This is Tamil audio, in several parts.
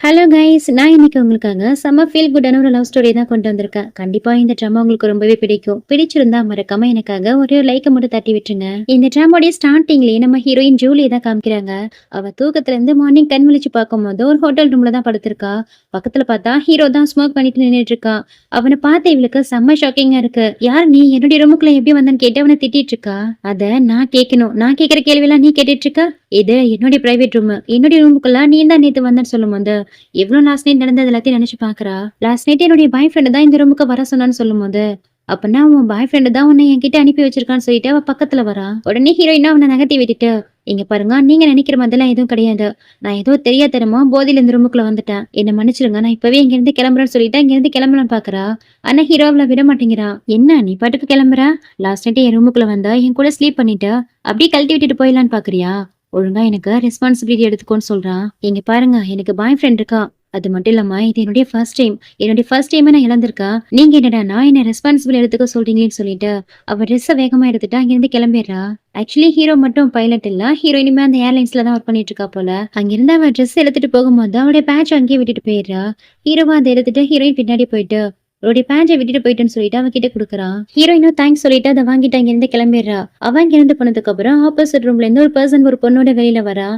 ஹலோ கைஸ், நான் இன்னைக்கு உங்களுக்காக செம்ம ஃபீல் குட்டான ஒரு லவ் ஸ்டோரி தான் கொண்டு வந்திருக்கேன். கண்டிப்பா இந்த ட்ராமா உங்களுக்கு ரொம்பவே பிடிக்கும். பிடிச்சிருந்தா மறக்காம எனக்காக ஒரு லைக்க மட்டும் தட்டி விட்டுருங்க. இந்த ட்ராமாடைய ஸ்டார்டிங்லயே நம்ம ஹீரோயின் ஜூலியை தான் காமிக்கிறாங்க. அவ தூக்கத்துல இருந்து மார்னிங் கண் விழிச்சு பார்க்கும்போது ஒரு ஹோட்டல் ரூம்ல தான் படுத்திருக்கா. பக்கத்துல பார்த்தா ஹீரோ தான் ஸ்மோக் பண்ணிட்டு நின்னுட்டு இருக்கான். அவனை பார்த்து இவளுக்கு செம்ம ஷாக்கிங்கா இருக்கு. யார் நீ என்னுடைய ரூமுக்குள்ள எப்படி வந்தன்னு கேட்டு அவனை திட்டிட்டு இருக்கா. அத நான் கேட்கணும், நான் கேட்கிற கேள்வியெல்லாம் நீ கேட்டுட்டு இருக்க. இது என்னுடைய பிரைவேட் ரூம், என்னுடைய ரூமுக்குள்ள நீ தான் நேத்து வந்தன்னு சொல்லும்போது எவ்ளோ லாஸ்ட் நைட் நடந்தது எல்லாத்தையும் நினைச்சு பாக்குறா. லாஸ்ட் நைட் என்னுடைய பாய் ஃப்ரெண்ட் தான் இந்த ரூமுக்கு வர சொன்னான்னு சொல்லும்போது, அப்பனா உன் பாய் ஃப்ரெண்ட் தான் உன்னை என்கிட்ட அனுப்பி வச்சிருக்கான்னு சொல்லிட்டு அவ பக்கத்துல வரா. உடனே ஹீரோயினா அவனை நகர்த்தி விட்டுட்டு, இங்க பாருங்க, நீங்க நினைக்கிற மாதிரிலாம் எதுவும் கிடையாது. நான் ஏதோ தெரியாதனமா போதையில இந்த ரூமுக்குள்ள வந்துட்டேன். என்ன மன்னிச்சிருங்க, நான் இப்பவே இங்க இருந்து கிளம்புறேன்னு சொல்லிட்டு இங்க இருந்து கிளம்பலான்னு பாக்குறா. ஆனா ஹீரோ அவள விட மாட்டேங்கிறா. என்ன நீ பாட்டுக்கு கிளம்புற? லாஸ்ட் நைட் என் ரூமுக்குள்ள வந்தா என் கூட ஸ்லீப் பண்ணிட்டு அப்படியே கழட்டி விட்டுட்டு போயிடலான்னு பாக்குறியா? ஒழுங்கா எனக்கு ரெஸ்பான்சிபிலிட்டி எடுத்துக்கோன்னு சொல்றான். இங்க பாருங்க, எனக்கு பாய் ஃப்ரெண்ட் இருக்கா. அது மட்டும் இல்லாம இது என்னுடைய ஃபர்ஸ்ட் டைம். என்னுடைய ஃபர்ஸ்ட் டைம் நான் இழந்திருக்கேன். நீங்க என்னடான்னா என்ன ரெஸ்பான்சிபிள் எடுத்துக்க சொல்றீங்களேன்னு சொல்லிட்டு அவ ட்ரெஸ்ஸை வேகமா எடுத்துட்டு அங்கிருந்து கிளம்பிடுறா. ஆக்சுவலி ஹீரோ மட்டும் பைலட் இல்ல, ஹீரோயினுமே அந்த ஏர்லைன்ஸ்ல தான் ஒர்க் பண்ணிட்டு இருக்கா போல. அங்கிருந்து அவ ட்ரெஸ் எடுத்துட்டு போகும்போது அவளுடைய பேட்ச் அங்கேயே விட்டுட்டு போயிடுறா. ஹீரோவா அதை எடுத்துட்டு ஹீரோயின் பின்னாடி போயிட்டு அவளுடைய பேட்சை விட்டுட்டு போயிட்டுன்னு சொல்லிட்டு அவ கிட்ட கொடுக்குறான். ஹீரோயினும் தேங்க்ஸ் சொல்லிட்டு அதை வாங்கிட்டு அங்கிருந்து கிளம்பிடுறா. அவன் இங்கிருந்து போனதுக்கு அப்புறம் ஆப்போசிட் ரூம்ல இருந்து ஒரு பர்சன் ஒரு பொண்ணோட வெளியில வரா.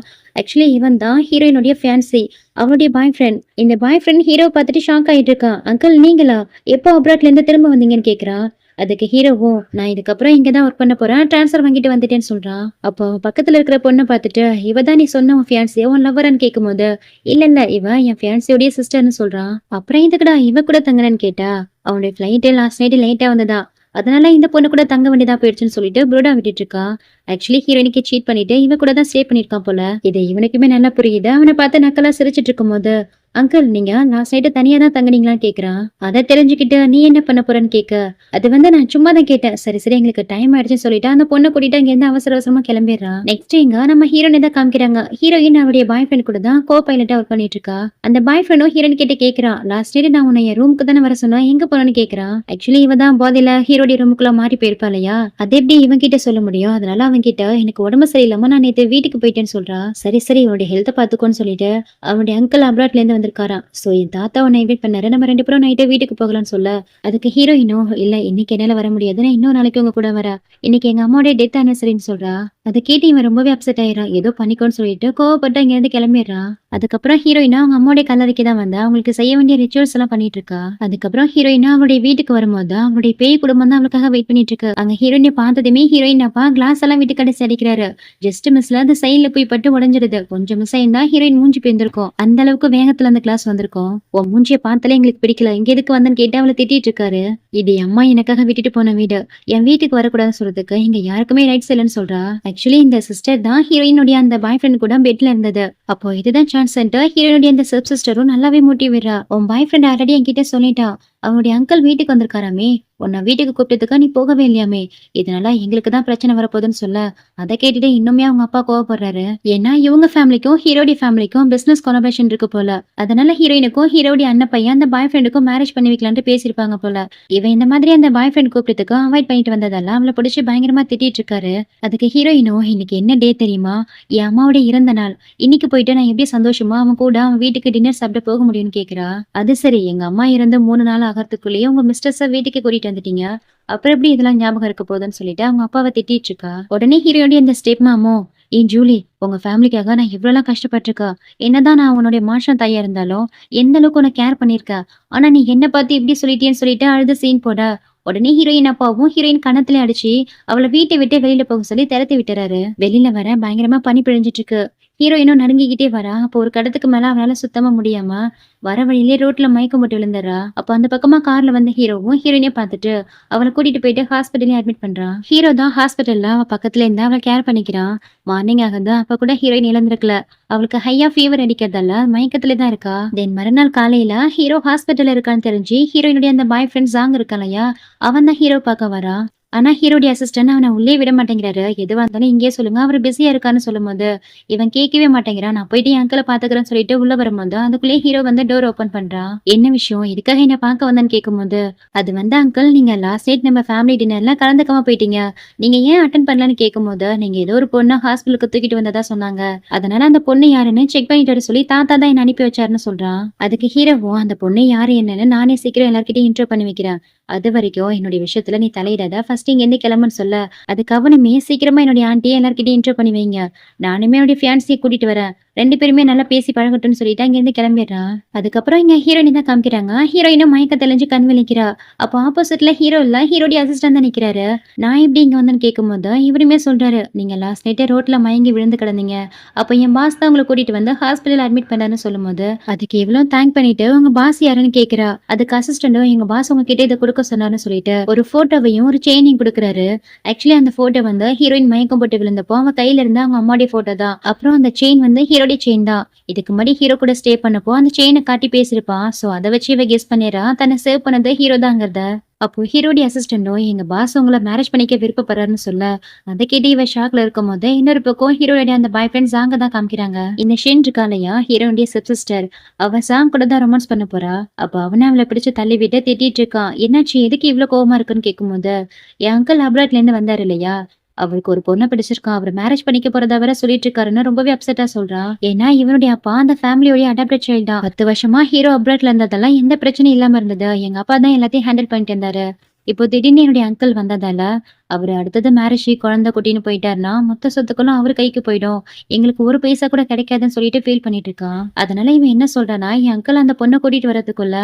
ஆக்சுவலி இவன் தான் ஹீரோயினுடைய ஃபியான்சி, அவளுடைய பாய் ஃப்ரெண்ட். இந்த பாய் ஃப்ரெண்ட் ஹீரோவை பார்த்துட்டு ஷாக் ஆயிட்டு இருக்கான். அங்கிள் நீங்களா, எப்போ அப்ராட்ல இருந்து திரும்ப வந்தீங்கன்னு கேக்குறா. அதுக்கு ஹீரோவும், நான் இதுக்கப்புறம் இங்கதான் ஒர்க் பண்ண போறேன், டிரான்ஸ்ஃபர் வாங்கிட்டு வந்துட்டேன்னு சொல்றான். அப்போ அவன் பக்கத்துல இருக்கிற பொண்ணை பார்த்துட்டு, இவ தான் நீ சொன்ன உன் ஃபியான்சியோ உன் லவ்வரான்னு கேட்கும்போது, இல்ல இல்ல இவ என் ஃபியான்சியோடைய சிஸ்டர்னு சொல்றான். அப்புறம் இதுக்குடா இவ கூட தங்கினன்னு கேட்டா, அவனுடைய ஃபிளைட்டு லாஸ்ட் நைட் லேட்டா வந்ததா, அதனால இந்த பொண்ணு கூட தங்க வேண்டியதா போயிடுச்சுன்னு சொல்லிட்டு புரோடா விட்டுட்டு இருக்கா. ஆக்சுவலி ஹீரோயினுக்கு சீட் பண்ணிட்டு இவ கூட தான் ஸ்டே பண்ணிருக்கான் போல. இது இவனுக்குமே நல்லா புரியுது. அவனை பார்த்து நக்கலா சிரிச்சிட்டு இருக்கும் போது, அங்கிள் நீங்க லாஸ்ட் நைட்டு தனியா தான் தங்குனீங்களான்னு கேக்குறான். அதை தெரிஞ்சுக்கிட்டு நீ என்ன பண்ண போறன்னு கேட்க, அது வந்து நான் சும்மா தான் கேட்டேன். சரி சரி எங்களுக்கு டைம் ஆயிடுச்சுன்னு சொல்லிட்டு அந்த பொண்ணை கூட்டிட்டு அங்க இருந்து அவசர அவசரமா கிளம்பிடுறான். நெக்ஸ்ட் இங்க நம்ம ஹீரோனை தான் காமிக்கிறாங்க. ஹீரோயின் அவருடைய பாய் ஃப்ரெண்ட் கூட தான் கோ பைலட்டா ஒர்க் பண்ணிட்டு இருக்கா. அந்த பாய் ஃப்ரெண்டும் ஹீரோயின் கிட்ட கேக்குறான், லாஸ்ட் நைட் நான் உன்னை என் ரூமுக்கு தானே வர சொன்னா, எங்க போனன்னு கேக்குறான். ஆக்சுவலி இவ தான் போதையில ஹீரோடைய ரூமுக்குள்ள மாறி போயிருப்பா இல்லையா, அது எப்படி இவன் கிட்ட சொல்ல முடியும்? அதனால அவன் கிட்ட எனக்கு உடம்பு சரியில்லாம நான் நேத்து வீட்டுக்கு போயிட்டேன்னு சொல்றா. சரி சரி உன்னுடைய ஹெல்த்தை பாத்துக்கோன்னு சொல்லிட்டு அவனுடைய அங்கிள் அப்ராட்ல இருந்து வந்திருக்காராம். சோ என் தாத்தா உன்னை இன்வைட் பண்ணாரு, நம்ம ரெண்டு பேரும் நைட்டே வீட்டுக்கு போகலாம்னு சொல்ல, அதுக்கு ஹீரோயினும் இல்ல இன்னைக்கு என்னால வர முடியாது, நான் இன்னொரு நாளைக்கு உங்க கூட வரேன், இன்னைக்கு எங்க அம்மாவுடைய டெத் ஆனிவர்சரின்னு சொல்றா. அதை கேட்டு இவன் ரொம்பவே அப்செட் ஆயிரான். ஏதோ பண்ணிக்கோன்னு சொல்லிட்டு கோவப்பட்டு அங்க இருந்து கிளம்பிடுறான். அதுக்கப்புறம் ஹீரோயினா அவங்க அம்மாவுடைய கல்லறைக்கு தான் வந்தா அவங்களுக்கு செய்ய வேண்டிய ரிச்சுவல்ஸ் எல்லாம் பண்ணிட்டு இருக்கா. அதுக்கப்புறம் ஹீரோயினா அவளுடைய வீட்டுக்கு வரும்போது அவளுடைய பேய் குடும்பம் தான் அவளுக்காக வெயிட் பண்ணிட்டு இருக்கு. அங்க ஹீரோயினை பார்த்ததுமே ஹீரோயின் அப்பா கிளாஸ் எல்லாம் வீட்டு கடைசி அடிக்கிறாரு. ஜஸ்ட் மிஸ்ல அந்த சைட்ல போய் பட்டு உடஞ்சிடுது. கொஞ்சம் மிஸ் ஆயிருந்தா ஹீரோயின் மூஞ்சி போயிருந்திருக்கும். அந்த அளவுக்கு வேகத்துல அந்த கிளாஸ் வந்திருக்கும். உன் மூஞ்சிய பார்த்தாலே எங்களுக்கு பிடிக்கல, இங்க எதுக்கு வந்தன்னு கேட்டு அவளை திட்டிட்டு இருக்காரு. இது என் அம்மா எனக்காக விட்டுட்டு போன வீடு, என் வீட்டுக்கு வரக்கூடாதுன்னு சொல்றதுக்கு இங்க யாருக்குமே ரைட்ஸ் இல்லைன்னு சொல்றா. ஆக்சுவலி இந்த சிஸ்டர் தான் ஹீரோயினுடைய அந்த பாய் ஃப்ரெண்ட் கூட பெட்ல இருந்தது. அப்போ இதுதான் சான்ஸ். ஹீரோயினுடைய அந்த சப் சிஸ்டரும் நல்லாவே மூட்டி விடுறா. உன் பாய் ஃப்ரெண்ட் ஆல்ரெடி என்கிட்ட சொல்லிட்டா, அவனுடைய அங்கிள் வீட்டுக்கு வந்திருக்காராமே, உன்னை வீட்டுக்கு கூப்பிட்டதுக்கா நீ போகவே இல்லையாமே, இதனால எங்களுக்கு தான் பிரச்சனை வரப்போகுதுன்னு சொல்ல, அதை கேட்டுட்டு இன்னுமே அவங்க அப்பா கோவப்படுறாரு. ஏன்னா இவங்க ஃபேமிலிக்கும் ஹீரோடி ஃபேமிலிக்கும் பிசினஸ் கொலாபரேஷன் இருக்கு போல. அதனால ஹீரோயினுக்கும் ஹீரோடி அண்ணன் பையன் அந்த பாய் ஃப்ரெண்டுக்கும் மேரேஜ் பண்ணி வைக்கலான்ட்டு பேசியிருப்பாங்க போல. இவன் இந்த மாதிரி அந்த பாய் ஃப்ரெண்ட் கூப்பிட்டதுக்கு அவாய்ட் பண்ணிட்டு வந்ததெல்லாம் அவளை பிடிச்சி பயங்கரமா திட்டிட்டு இருக்காரு. அதுக்கு ஹீரோயினும், இன்னைக்கு என்ன டே தெரியுமா, என் அம்மாவுடைய இறந்த நாள், இன்னைக்கு போயிட்டு நான் எப்படி சந்தோஷமா அவன் கூட அவன் வீட்டுக்கு டின்னர் சாப்பிட்டு போக முடியும்னு கேக்குறா. அது சரி, எங்க அம்மா இறந்து 3 நாள் ஆகிறதுக்குள்ளேயே உங்க மிஸ்டர்ஸ வீட்டுக்கு கூட்டிட்டு வந்துட்டீங்க, அப்புறம் எப்படி இதெல்லாம் ஞாபகம் இருக்க போகுதுன்னு சொல்லிட்டு அவங்க அப்பாவை திட்டிட்டு இருக்கா. உடனே ஹீரோடைய இந்த ஸ்டெப் மாமோ, ஏன் ஜூலி, உங்க ஃபேமிலிக்காக நான் இவ்வளவு கஷ்டப்பட்டிருக்கா, என்னதான் நான் உன்னுடைய மாஷா தாயா இருந்தாலும் எந்த அளவுக்கு உன்னை கேர் பண்ணிருக்க, ஆனா நீ என்ன பார்த்து இப்படி சொல்லிட்டேன்னு சொல்லிட்டு அழுது சீன் போட, உடனே ஹீரோயின் அப்பாவும் ஹீரோயின் கணத்துல அடிச்சு அவளை வீட்டை விட்டு வெளியில போக சொல்லி திரத்தி விட்டுறாரு. வெளியில வர பயங்கரமா பனி பிழிஞ்சிட்டு இருக்கு. ஹீரோயினும் நடுங்கிக்கிட்டே வரா. அப்போ ஒரு கடத்துக்கு மேல அவனால சுத்தமா முடியாம வர வழியிலே ரோட்ல மயக்கம் போட்டு விழுந்துடுறா. அப்ப அந்த பக்கமா கார்ல வந்த ஹீரோவும் ஹீரோயினையும் பார்த்துட்டு அவளை கூட்டிட்டு போயிட்டு ஹாஸ்பிட்டலையும் அட்மிட் பண்றான். ஹீரோ தான் ஹாஸ்பிட்டல்ல அவ பக்கத்துல இருந்து அவளை கேர் பண்ணிக்கிறான். மார்னிங் ஆகுது, அப்ப கூட ஹீரோயின் இழந்திருக்கல. அவளுக்கு ஹையா ஃபீவர் அடிக்கிறதால மயக்கத்துல தான் இருக்கா. தென் மறுநாள் காலையில ஹீரோ ஹாஸ்பிட்டல்ல இருக்கான்னு தெரிஞ்சு ஹீரோயினுடைய அந்த பாய் ஃப்ரெண்ட் ஜாங் இருக்கான் இல்லையா, அவன் தான் ஹீரோ பார்க்க வரா. ஆனா ஹீரோடைய அசிஸ்டன்ட் அவன உள்ளே விட மாட்டேங்கிறாரு. எதுவா இருந்தாலும் இங்கேயே சொல்லுங்க. அவரு பிஸியா இருக்காருன்னு சொல்லும்போது, இவன் கேட்கவே மாட்டேங்கிறான். நான் போயிட்டு என் அங்கிள பாத்துக்கிறேன்னு சொல்லிட்டு உள்ள வரும்போது, அதுக்குள்ளேயே ஹீரோ வந்து டோர் ஓப்பன் பண்றான். என்ன விஷயம்? எதுக்காக என்ன பார்க்க வந்தேன்னு கேட்கும்போது, அது வந்து அங்கிள் நீங்க லாஸ்ட் நைட் நம்ம ஃபேமிலி டின்னர்ல கலந்துக்காம போயிட்டீங்க. நீங்க ஏன் அட்டெண்ட் பண்ணலன்னு கேட்கும்போது, நீங்க ஏதோ ஒரு பொண்ண ஹாஸ்பிட்டலுக்கு தூக்கிட்டு வந்ததா சொன்னாங்க. அதனால அந்த பொண்ணு யாருன்னு செக் பண்ணிட்டு வர சொல்லி தாத்தா தான் என்ன அனுப்பி வச்சாருன்னு சொல்றான். அதுக்கு ஹீரோவும் அந்த பொண்ணு யாரு என்னன்னு நானே சீக்கிரம் எல்லார்கிட்டயும் இன்ட்ரோ பண்ணி வைக்கிறேன். அது வரைக்கும் என்னுடைய விஷயத்துல நீ தலையிடாத. ஃபர்ஸ்ட் இங்கேருந்து கிளம்புன்னு சொல்ல, அதுக்கு அவனுமே சீக்கிரமா என்னுடைய ஆன்ட்டிய எல்லார்கிட்டயும் இன்ட்ரோ பண்ணி வைங்க. நானுமே என்னுடைய ஃபியான்சிய கூட்டிட்டு வரேன். 2 பேருமே நல்லா பேசி பழகட்டும்னு சொல்லிட்டு அங்கேருந்து கிளம்பிடுறான். அதுக்கப்புறம் இங்க ஹீரோயினி தான் காமிக்கிறாங்க. ஹீரோயினும் மயக்க தெளிஞ்சு கண் விழிக்கிறா. அப்போ ஆப்போசிட்ல ஹீரோ இல்ல, ஹீரோடைய அசிஸ்டன்ட் தான் நிக்கிறாரு. நான் எப்படி இங்க வந்தேன்னு கேட்கும்போது, இவருமே சொல்றாரு, நீங்க லாஸ்ட் நைட்டே ரோட்ல மயங்கி விழுந்து கிடந்தீங்க. அப்போ என் பாஸ் தான் உங்கள கூட்டிட்டு வந்து ஹாஸ்பிட்டல் அட்மிட் பண்ணாருன்னு சொல்லும்போது, அதுக்கு இவ்வளவு தேங்க் பண்ணிட்டு உங்க பாஸ் யாருன்னு கேக்குறா. அதுக்கு அசிஸ்டன்டும் எங்க பாஸ் உங்ககிட்ட இதை கொடுக்க சொன்னாருன்னு சொல்லிட்டு ஒரு போட்டோவையும் ஒரு செயினையும் கொடுக்குறாரு. ஆக்சுவலி அந்த போட்டோ வந்து ஹீரோயின் மயக்கம் போட்டு விழுந்தப்போ அவன் கையில இருந்த அவங்க அம்மாவுடைய போட்டோ தான். அப்புறம் அந்த செயின் வந்து ஹீரோடைய செயின் தான். இதுக்கு முன்னாடி ஹீரோ கூட ஸ்டே பண்ணப்போ அந்த செயினை காட்டி பேசிருப்பான். சோ அதை வச்சு இவ கெஸ் பண்ணிடுறா தன்னை சேவ் பண்ணது ஹீரோ தாங்கிறத. அப்போ ஹீரோடைய அசிஸ்டன்டும் எங்க பாஸ் உங்களை மேரேஜ் பண்ணிக்க விருப்பப்படுறாருன்னு சொல்ல, அதை கேட்டு இவ ஷாக்ல இருக்கும் போது இன்னொரு பக்கம் ஹீரோடைய அந்த பாய் ஃப்ரெண்ட் ஜாங்க தான் காமிக்கிறாங்க. இந்த ஷென் இருக்கா இல்லையா, ஹீரோடைய ஸ்டெப் சிஸ்டர், அவ சாங் கூட தான் ரொமான்ஸ் பண்ண போறா. அப்ப அவனை அவளை பிடிச்சு தள்ளி விட்டு திட்டிட்டு இருக்கான். என்னாச்சு, எதுக்கு இவ்வளவு கோவமா இருக்குன்னு கேட்கும்போது, என் அங்கிள் அப்ராட்ல இருந்து வந்தாரு இல்லையா, அவருக்கு ஒரு பொண்ண பிடிச்சிருக்கான். அவரு மேரேஜ் பண்ணிக்க போறதா வேற சொல்லிட்டு இருக்காருன்னு ரொம்பவே அப்செட்டா சொல்றான். ஏன்னா இவனுடைய அப்பா அந்த ஃபேமிலியோட அடாப்டட் சைல்ட் தான். 10 வருஷமா ஹீரோ அப்ராட்ல இருந்ததெல்லாம் எந்த பிரச்சனையும் இல்லாம இருந்தது. எங்க அப்பா தான் எல்லாத்தையும் ஹேண்டில் பண்ணிட்டு இருந்தாரு. இப்போ திடீர்னு என்னுடைய அங்கிள் வந்ததால அவரு அடுத்தது மேரேஜ் குழந்தை குட்டின்னு போயிட்டாருன்னா மொத்த சொத்துக்களும் அவர் கைக்கு போயிடும். எங்களுக்கு ஒரு பைசா கூட கிடைக்காதுன்னு சொல்லிட்டு ஃபீல் பண்ணிட்டு இருக்கான். அதனால இவன் என்ன சொல்றானா, என் அங்கிள் அந்த பொண்ணை கூட்டிட்டு வரதுக்குள்ள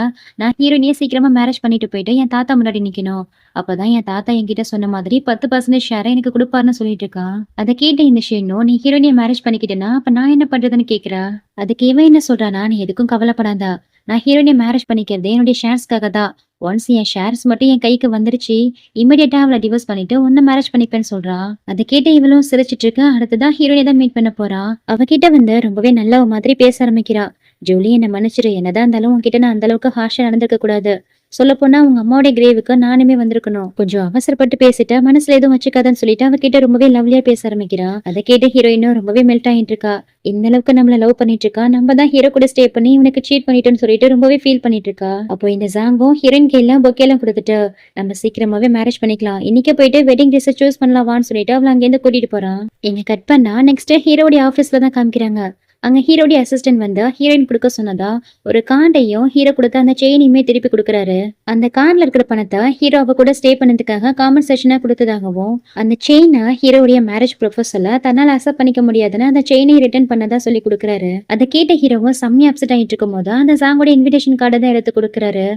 நான் ஹீரோயினியே சீக்கிரமா மேரேஜ் பண்ணிட்டு போயிட்டு என் தாத்தா முன்னாடி நிக்கணும். அப்பதான் என் தாத்தா என்கிட்ட சொன்ன மாதிரி 10% ஷேரை எனக்கு கொடுப்பாருன்னு சொல்லிட்டு இருக்கான். அதை கேட்ட இந்த ஷேனும், நீ ஹீரோயினியை மேரேஜ் பண்ணிக்கிட்டேன்னா அப்ப நான் என்ன பண்றதுன்னு கேக்குறா. அதுக்கு இவன் என்ன சொல்றானா, நீ எதுக்கும் கவலைப்படாதா. நான் ஹீரோயினியை மேரேஜ் பண்ணிக்கிறதே என்னுடைய ஷேர்ஸ்க்காக தான். ஒன்ஸ் என் ஷேர்ஸ் மட்டும் என் கைக்கு வந்துருச்சு, இமிடியேட்டா அவளை டிவோர்ஸ் பண்ணிட்டு உன்ன மேரேஜ் பண்ணிப்பேன்னு சொல்றா. அதை கேட்டு இவளும் சிரிச்சிட்டு இருக்க. அடுத்ததான் ஹீரோயினை தான் மீட் பண்ண போறா. அவகிட்ட வந்து ரொம்பவே நல்ல மாதிரி பேச ஆரம்பிக்கிறா. ஜூலி என்ன மன்னிச்சிரு, என்னதான் இருந்தாலும் உன்கிட்ட நான் அந்த அளவுக்கு ஹார்ஷா நடந்திருக்க கூடாது. சொல்ல போனா உங்க அம்மாவோட கிரேவுக்கு நானுமே வந்திருக்கணும். கொஞ்சம் அவசரப்பட்டு பேசிட்ட, மனசுல எதுவும் வச்சுக்காதன்னு சொல்லிட்டு அவகிட்ட ரொம்பவே லவ்லியா பேச ஆரம்பிக்கிறா. அதை கேட்டு ஹீரோயினும் ரொம்பவே மெல்ட் ஆயிட்டு இருக்கா. இந்த அளவுக்கு நம்மள லவ் பண்ணிட்டு இருக்கா, நம்ம தான் ஹீரோ கூட ஸ்டே பண்ணி இவனுக்கு சீட் பண்ணிட்டோன்னு சொல்லிட்டு ரொம்பவே ஃபீல் பண்ணிட்டு இருக்கா. அப்போ இந்த ஜாங்கும் ஹீரோயின் கையில பொக்கேலாம் கொடுத்துட்டு, நம்ம சீக்கிரமாவே மேரேஜ் பண்ணிக்கலாம், இன்னைக்கே போயிட்டு வெட்டிங் ட்ரெஸ் சூஸ் பண்ணலாம் வான்னு சொல்லிட்டு அவளை அங்கேருந்து கூட்டிட்டு போறான். இங்க கட் பண்ணா நெக்ஸ்ட் ஹீரோடைய ஆபீஸ்ல தான் காமிக்கிறாங்க. அங்க ஹீரோடைய அசிஸ்டன்ட் வந்து ஹீரோயின் கொடுக்க சொன்னதா ஒரு கார்டையும் ஹீரோ கொடுத்த அந்த செயினையுமே திருப்பி கொடுக்குறாரு. அந்த கார்ட்ல இருக்கிற பணத்தை ஹீரோ அவ கூட ஸ்டே பண்ணதுக்காக காம்பன்சேஷனா கொடுத்ததாகவும், அந்த செயினை ஹீரோடைய மேரேஜ் ப்ரொபோசல தன்னால அக்செப்ட் பண்ணிக்க முடியாதுன்னு அந்த செயினை ரிட்டர்ன் பண்ணதா சொல்லி கொடுக்குறாரு. அதை கேட்ட ஹீரோவும் செம்மையா அப்செட் ஆயிட்டு இருக்கும் போது அந்த சாங்கோட இன்விடேஷன் கார்டை தான் எடுத்து கொடுக்குறாரு.